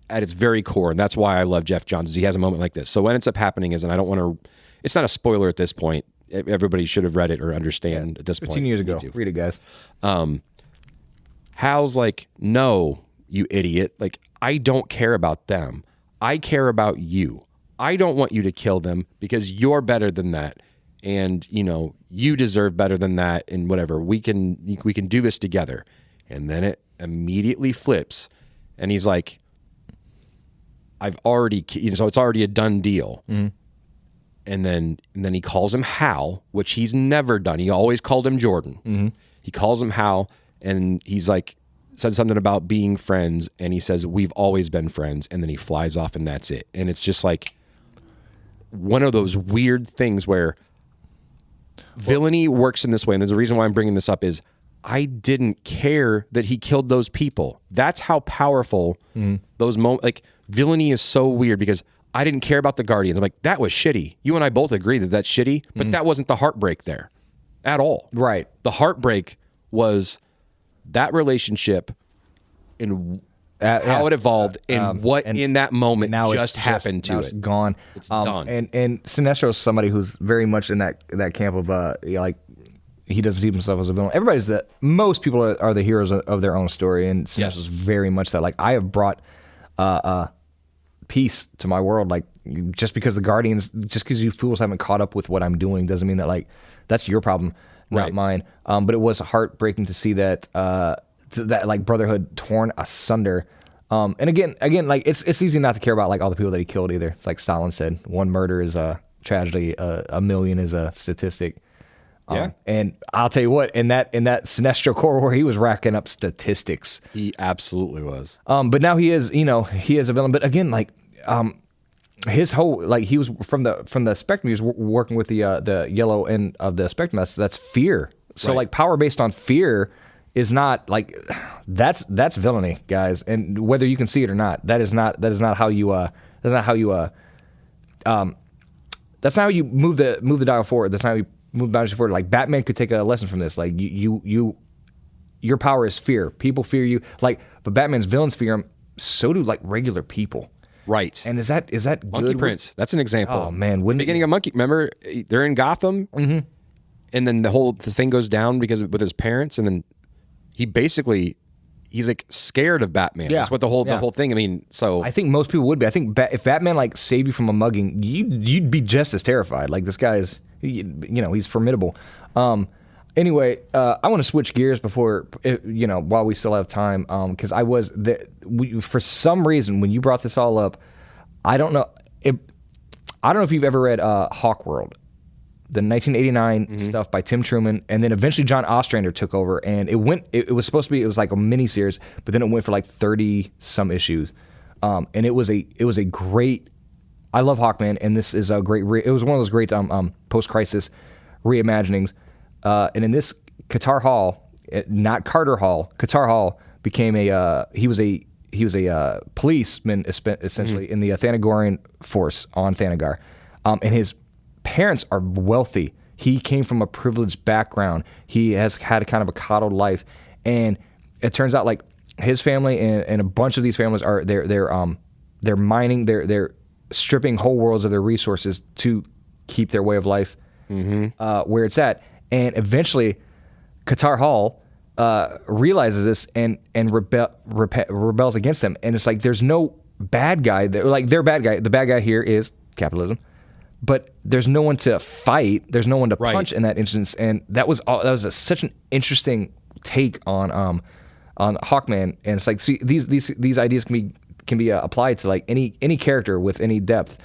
A: very core. And that's why I love Jeff Johns, is he has a moment like this. So what ends up happening is, and I don't want to, it's not a spoiler at this point. Everybody should have read it or understand at this point.
B: 15 years ago. Read it, guys.
A: Hal's like, no, you idiot. Like, I don't care about them. I care about you. I don't want you to kill them because you're better than that. And, you deserve better than that, and whatever. We can do this together. And then it immediately flips. And he's like, I've already, so it's already a done deal. And then he calls him Hal, which he's never done. He always called him Jordan. He calls him Hal, and he's like, says something about being friends, and he says, we've always been friends, and then he flies off, and that's it. And it's just like one of those weird things where villainy works in this way. And there's a reason why I'm bringing this up is I didn't care that he killed those people. That's how powerful those moments, like villainy is so weird, because I didn't care about the Guardians. I'm like, that was shitty. You and I both agree that that's shitty, but that wasn't the heartbreak there at all.
B: Right.
A: The heartbreak was that relationship and how it evolved and what in that moment just happened to it.
B: It's gone.
A: It's done.
B: And Sinestro is somebody who's very much in that camp of like, he doesn't see himself as a villain. Most people are the heroes of their own story, and Sinestro is very much that. Like, I have brought peace to my world. Like, just because the Guardians, just because you fools haven't caught up with what I'm doing, doesn't mean that like that's your problem, not mine. But it was heartbreaking to see that that like brotherhood torn asunder. And again, like it's easy not to care about like all the people that he killed either. It's like Stalin said, one murder is a tragedy, a million is a statistic. And I'll tell you what, in that Sinestro Corps where he was racking up statistics,
A: he absolutely was.
B: But now he is a villain. But again, like his whole, like, he was from the spectrum. He was working with the yellow end of the spectrum. That's fear. So like power based on fear is not like that's villainy, guys. And whether you can see it or not, that's not how you move the dial forward. That's not how you move boundaries forward. Like, Batman could take a lesson from this. Like, your power is fear. People fear you. Like, but Batman's villains fear him. So do like regular people.
A: Right.
B: And is that good?
A: Monkey Prince. That's an example.
B: Oh man,
A: beginning of Monkey. Remember, they're in Gotham, and then the thing goes down because with his parents, and then he's like scared of Batman.
B: Yeah.
A: That's what the whole thing. I mean, so
B: I think most people would be. I think if Batman like saved you from a mugging, you'd be just as terrified. Like, this guy's, he's formidable. Anyway, I want to switch gears before, while we still have time, because I was there. For some reason, when you brought this all up, I don't know if you've ever read Hawkworld, the 1989 stuff by Tim Truman, and then eventually John Ostrander took over, and it was supposed to be, it was like a mini series, but then it went for like 30 some issues, and it was a great. I love Hawkman, and this is a great. It was one of those great post-crisis reimaginings. And in this, Qatar Hall, not Carter Hall, Qatar Hall became he was a policeman essentially in the Thanagorian force on Thanagar, and his parents are wealthy. He came from a privileged background. He has had a kind of a coddled life, and it turns out like his family and a bunch of these families are they're mining, they're stripping whole worlds of their resources to keep their way of life where it's at. And eventually, Qatar Hall realizes this and rebels against them. And it's like, there's no bad guy. They're bad guy. The bad guy here is capitalism. but there's no one to fight. There's no one to
A: Right.
B: punch in that instance, and that was such an interesting take on Hawkman. And it's like, see, these ideas can be applied to like any character with any depth.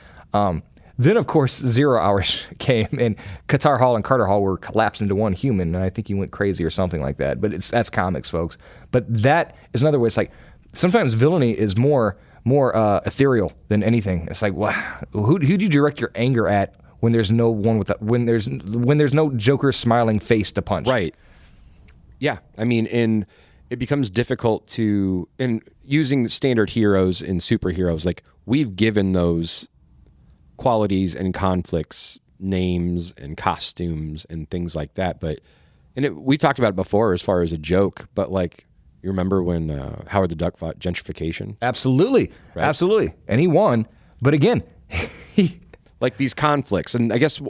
B: Then of course 0 Hours came, and Qatar Hall and Carter Hall were collapsed into one human, and I think he went crazy or something like that. But that's comics, folks. But that is another way. It's like sometimes villainy is more ethereal than anything. It's like, wow, who do you direct your anger at when there's no one when there's no Joker smiling face to punch?
A: Right. Yeah. I mean, it becomes difficult to, in using standard heroes and superheroes, like we've given those qualities and conflicts names and costumes and things like that. But, we talked about it before as far as a joke, but like, you remember when Howard the Duck fought gentrification?
B: Absolutely.
A: Right.
B: Absolutely. And he won. But again,
A: like these conflicts. And I guess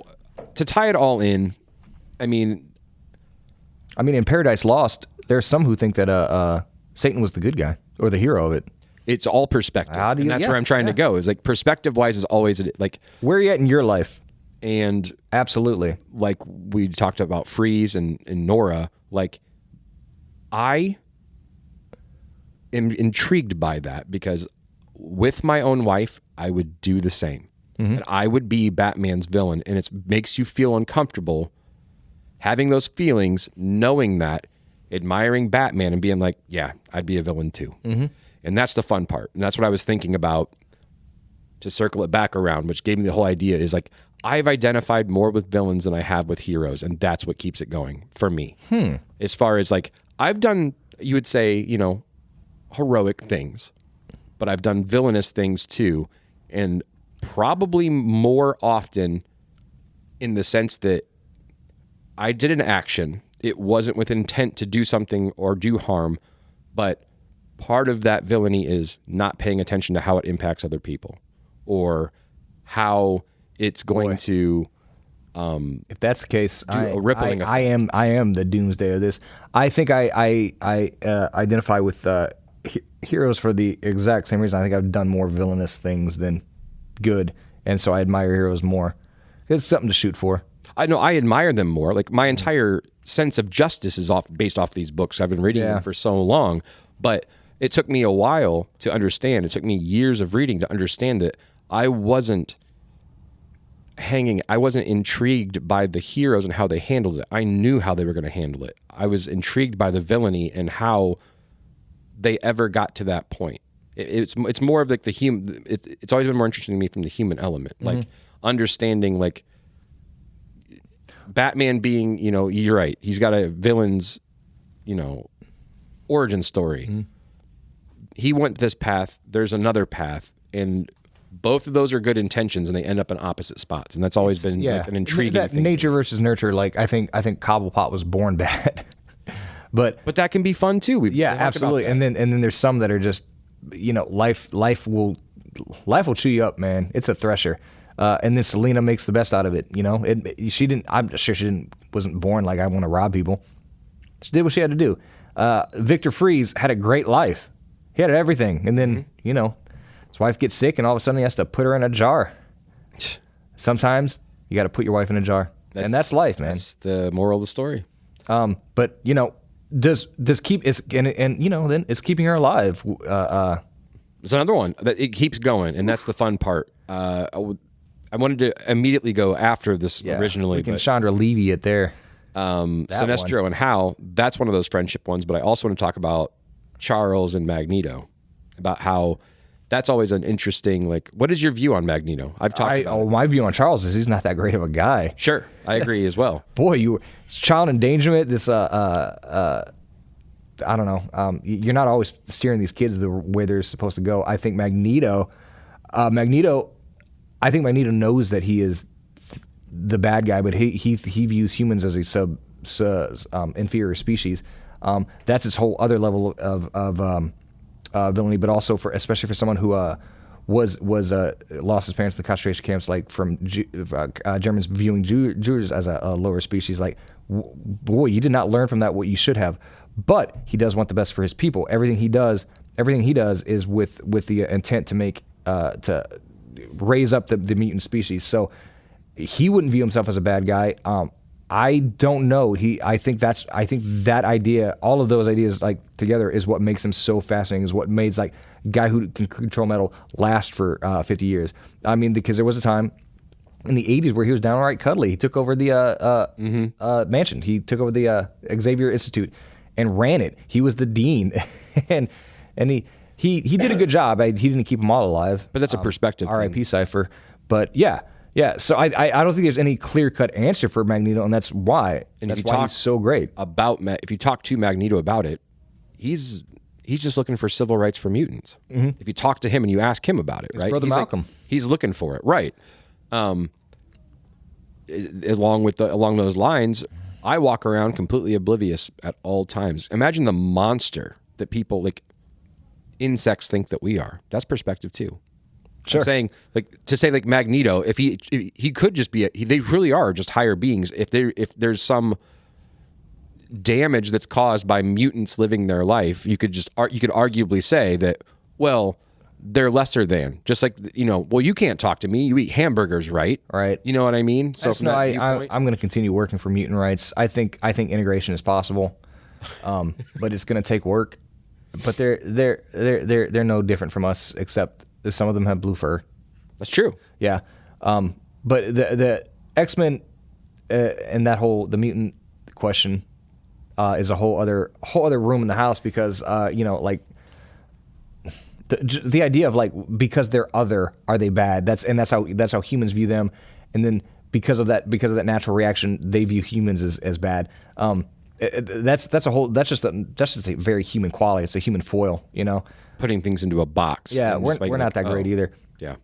A: to tie it all in, I mean,
B: in Paradise Lost, there's some who think that Satan was the good guy or the hero of it.
A: it's all perspective. And that's where I'm trying to go, is like perspective wise is always like,
B: where are you at in your life?
A: And
B: absolutely,
A: like we talked about Freeze and Nora, like I am intrigued by that because with my own wife, I would do the same. And I would be Batman's villain, and it makes you feel uncomfortable having those feelings, knowing that, admiring Batman and being like, yeah, I'd be a villain too. And that's the fun part. And that's what I was thinking about, to circle it back around, which gave me the whole idea, is like, I've identified more with villains than I have with heroes, and that's what keeps it going for me. As far as like, I've done, you would say, you know, heroic things, but I've done villainous things too. And probably more often in the sense that I did an action. It wasn't with intent to do something or do harm, but part of that villainy is not paying attention to how it impacts other people or how it's going to.
B: If that's the case,
A: a rippling effect.
B: I am the doomsday of this. I think I identify with heroes for the exact same reason. I think I've done more villainous things than good, and so I admire heroes more. It's something to shoot for.
A: I know I admire them more. Like my entire sense of justice is based off these books. I've been reading them for so long, but it took me a while to understand. It took me years of reading to understand that I wasn't intrigued by the heroes and how they handled it. I knew how they were going to handle it. I was intrigued by the villainy and how they ever got to that point. It's more of like the human. It's always been more interesting to me from the human element, like understanding like Batman being, you know, you're right. He's got a villain's, you know, origin story. He went this path. There's another path, and both of those are good intentions, and they end up in opposite spots. And that's always been like an intriguing thing.
B: Nature versus nurture. Like I think Cobblepot was born bad, but
A: that can be fun too.
B: Absolutely. And then there's some that are just, you know, life will chew you up, man. It's a thresher. And then Selena makes the best out of it. You know, I'm sure she wasn't born like I want to rob people. She did what she had to do. Victor Freeze had a great life. He had everything. And then, you know, his wife gets sick and all of a sudden he has to put her in a jar. Sometimes you got to put your wife in a jar. And that's life, man.
A: That's the moral of the story.
B: But, you know, does keep and you know, then it's keeping her alive.
A: It's another one that it keeps going, and that's the fun part. I wanted to immediately go after this originally.
B: We can Chandra Levy it there.
A: Sinestro and Hal, that's one of those friendship ones, but I also want to talk about Charles and Magneto, about how that's always an interesting, like, what is your view on Magneto? I've talked about it.
B: My view on Charles is he's not that great of a guy.
A: Sure, I agree as well.
B: Boy, child endangerment, this, I don't know, you're not always steering these kids the way they're supposed to go. I think Magneto knows that he is the bad guy, but he views humans as a inferior species. That's his whole other level of villainy, but also especially for someone who was lost his parents in the concentration camps, like from Germans viewing Jews as a lower species. Like, boy, you did not learn from that what you should have. But he does want the best for his people. Everything he does is with the intent to make to raise up the mutant species. So he wouldn't view himself as a bad guy. I don't know. I think that idea, all of those ideas like together, is what makes him so fascinating. Is what makes like a guy who can control metal last for 50 years. I mean, because there was a time in the 80s where he was downright cuddly. He took over the mansion. He took over the Xavier Institute and ran it. He was the dean, and he did a good job. He didn't keep them all alive.
A: But that's a perspective thing.
B: R.I.P. Cypher. But yeah. So I don't think there's any clear-cut answer for Magneto, and that's why.
A: And
B: that's
A: if you
B: why
A: talk
B: he's so great.
A: If you talk to Magneto about it, he's just looking for civil rights for mutants. If you talk to him and you ask him about it, right?
B: Brother Malcolm.
A: He's looking for it, right? Along those lines, I walk around completely oblivious at all times. Imagine the monster that people like insects think that we are. That's perspective too.
B: Sure.
A: I'm saying like Magneto, if he could just be they really are just higher beings. If there's some damage that's caused by mutants living their life, you could arguably say that, well, they're lesser than. Just like, well, you can't talk to me. You eat hamburgers, right?
B: Right.
A: You know what I mean? So
B: I'm going to continue working for mutant rights. I think integration is possible, but it's going to take work. But they're no different from us, except some of them have blue fur.
A: That's true.
B: Yeah. But the X-Men and the mutant question is a whole other room in the house, because like the idea of like, because they're other, are they bad? That's how humans view them, and then because of that natural reaction, they view humans as bad. That's just a very human quality. It's a human foil,
A: Putting things into a box.
B: Yeah, we're not that great either.
A: Yeah.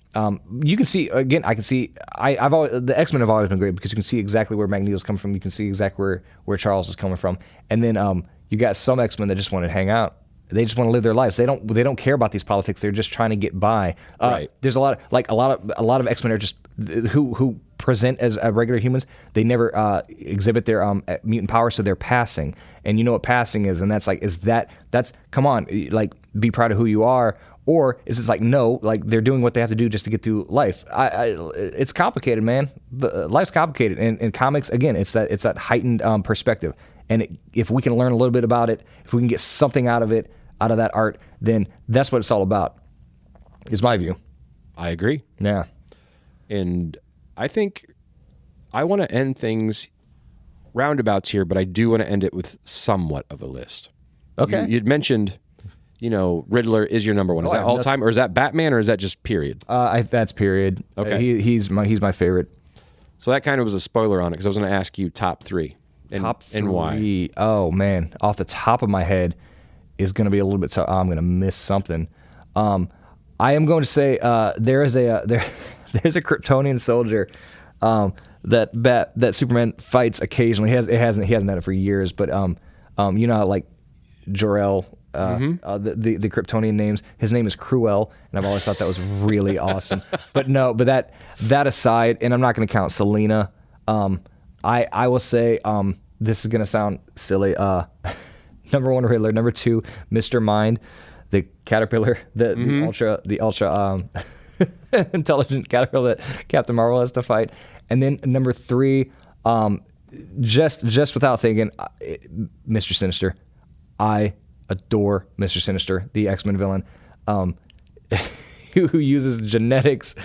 B: You can see, again, I can see, the X-Men have always been great, because you can see exactly where Magneto's coming from. You can see exactly where Charles is coming from. And then you got some X-Men that just want to hang out. They just want to live their lives. They don't care about these politics. They're just trying to get by.
A: Right.
B: There's a lot of X-Men are just who present as regular humans. They never exhibit their mutant power, so they're passing. And you know what passing is, and that's like, that's come on, like, be proud of who you are. Or is it like, no, like they're doing what they have to do just to get through life? It's complicated, man. Life's complicated, and in comics, again, it's that heightened perspective. And if we can learn a little bit about it, if we can get something out of that art, then that's what it's all about. Is my view.
A: I agree.
B: Yeah.
A: And I think I want to end things roundabouts here, but I do want to end it with somewhat of a list.
B: Okay.
A: You'd mentioned, Riddler is your number one. Is that all time, or is that Batman, or is that just period?
B: That's period.
A: Okay.
B: He's my favorite.
A: So that kind of was a spoiler on it, because I was going to ask you top three.
B: Top three.
A: And why?
B: Oh, man. Off the top of my head is going to be a little bit tough. I'm going to miss something. I am going to say there's a Kryptonian soldier that Superman fights occasionally. He hasn't had it for years, but how like Jor-El, the Kryptonian names, his name is Cruel, and I've always thought that was really awesome. But that aside, and I'm not going to count Selena. I will say, this is going to sound silly. Number one, Riddler. Number two, Mr. Mind, the caterpillar, the ultra intelligent caterpillar that Captain Marvel has to fight. And then number three, just without thinking, Mr. Sinister. I adore Mr. Sinister, the X-Men villain. Who uses genetics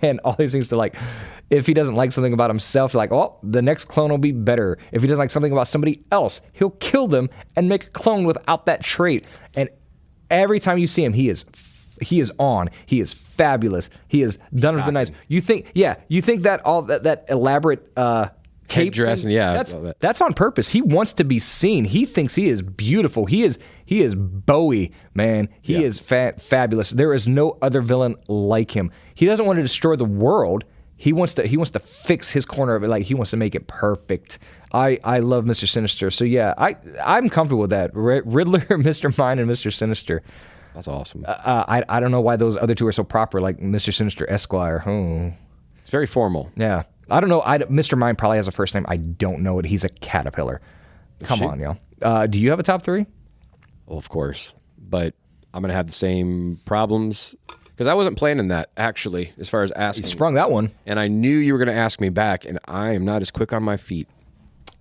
B: and all these things to, like, if he doesn't like something about himself, like, oh, the next clone will be better. If he doesn't like something about somebody else, he'll kill them and make a clone without that trait. And every time you see him, he is on. He is fabulous. He is done with the nice. You think that all that elaborate cape
A: dress,
B: thing,
A: yeah,
B: that's on purpose. He wants to be seen. He thinks he is beautiful. He is Bowie, man. He is fabulous. There is no other villain like him. He doesn't want to destroy the world. He wants to fix his corner of it. Like, he wants to make it perfect. I love Mr. Sinister. So yeah, I'm comfortable with that. Riddler, Mr. Mind, and Mr. Sinister.
A: That's awesome.
B: I don't know why those other two are so proper, like Mr. Sinister Esquire.
A: It's very formal.
B: Yeah. I don't know. Mr. Mind probably has a first name. I don't know it. He's a caterpillar. Come on, yo. Do you have a top three?
A: Well, of course. But I'm going to have the same problems because I wasn't planning that actually, as far as asking.
B: You sprung that one.
A: And I knew you were going to ask me back, and I am not as quick on my feet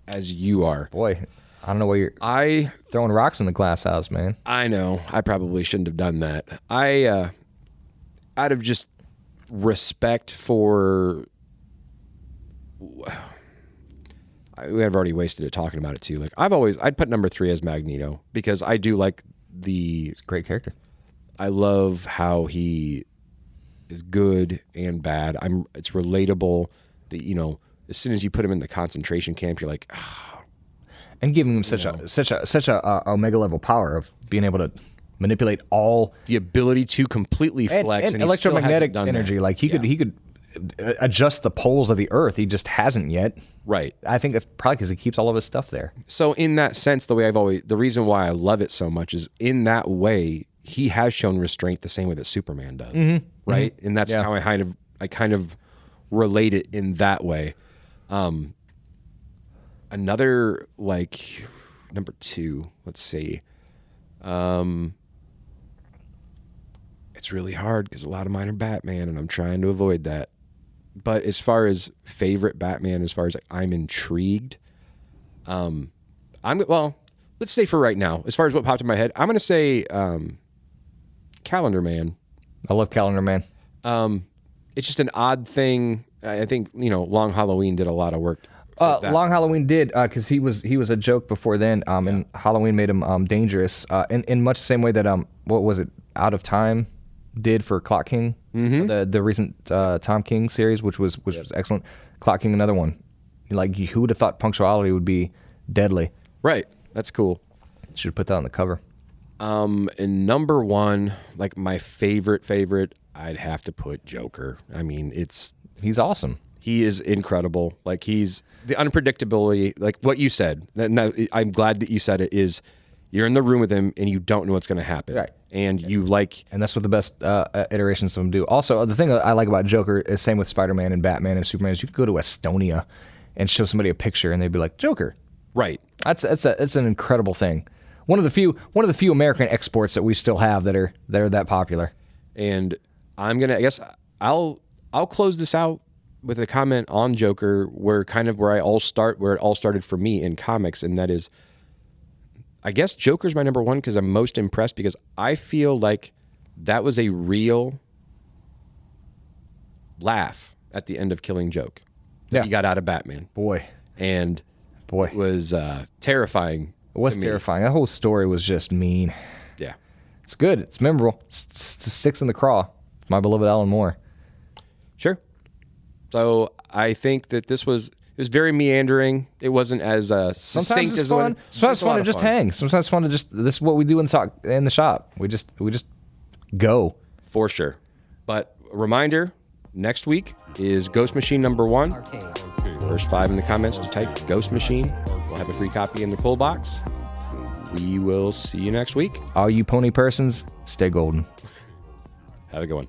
A: as you are.
B: Boy, I don't know why you're throwing rocks in the glass house, man.
A: I know. I probably shouldn't have done that. Out of just respect for... We have already wasted it talking about it too. Like I'd put number 3 as Magneto because I do like
B: It's a great character.
A: I love how he is good and bad. It's relatable that, as soon as you put him in the concentration camp, you're like,
B: and giving him such a omega level power of being able to manipulate all
A: the ability to completely flex
B: and electromagnetic energy. Like he could adjust the poles of the earth. He just hasn't yet.
A: Right.
B: I think that's probably because he keeps all of his stuff there.
A: So in that sense, the reason why I love it so much is in that way, he has shown restraint the same way that Superman does. Right. And that's how I kind of relate it in that way. Another, like, number 2, let's see. It's really hard because a lot of mine are Batman and I'm trying to avoid that. But as far as favorite Batman, as far as I'm intrigued, let's say for right now, as far as what popped in my head, I'm going to say Calendar Man.
B: I love Calendar Man.
A: It's just an odd thing. I think, Long Halloween did a lot of work.
B: Long Halloween did, because he was a joke before then, and Halloween made him dangerous, in much the same way that, what was it, Out of Time did for Clock King, the recent Tom King series, which was excellent. Clock King, another one. Like, who would have thought punctuality would be deadly?
A: Right. That's cool.
B: Should put that on the cover.
A: And number 1, like my favorite, I'd have to put Joker. I mean,
B: he's awesome.
A: He is incredible. Like he's the unpredictability, like what you said. I'm glad that you said it. Is you're in the room with him and you don't know what's going to happen.
B: Right.
A: And and
B: that's what the best iterations of him do. Also, the thing I like about Joker is same with Spider-Man and Batman and Superman is you could go to Estonia and show somebody a picture and they'd be like, Joker. Right. It's an incredible thing. One of the few American exports that we still have that are that popular.
A: And I guess I'll close this out with a comment on Joker where it all started for me in comics, and that is, I guess Joker's my number 1 because I'm most impressed because I feel like that was a real laugh at the end of Killing Joke that he got out of Batman. And it was terrifying.
B: It was terrifying. That whole story was just mean.
A: Yeah.
B: It's good. It's memorable. It sticks in the craw. My beloved Alan Moore.
A: Sure. So I think that it was very meandering. It wasn't as succinct as
B: fun. Sometimes it's fun to just hang. Sometimes it's fun to just, this is what we do in the shop. We just go.
A: For sure. But a reminder, next week is Ghost Machine number 1. First 5 in the comments to type Ghost Machine. We'll have a free copy in the pull box. We will see you next week.
B: All you pony persons, stay golden.
A: Have a good one.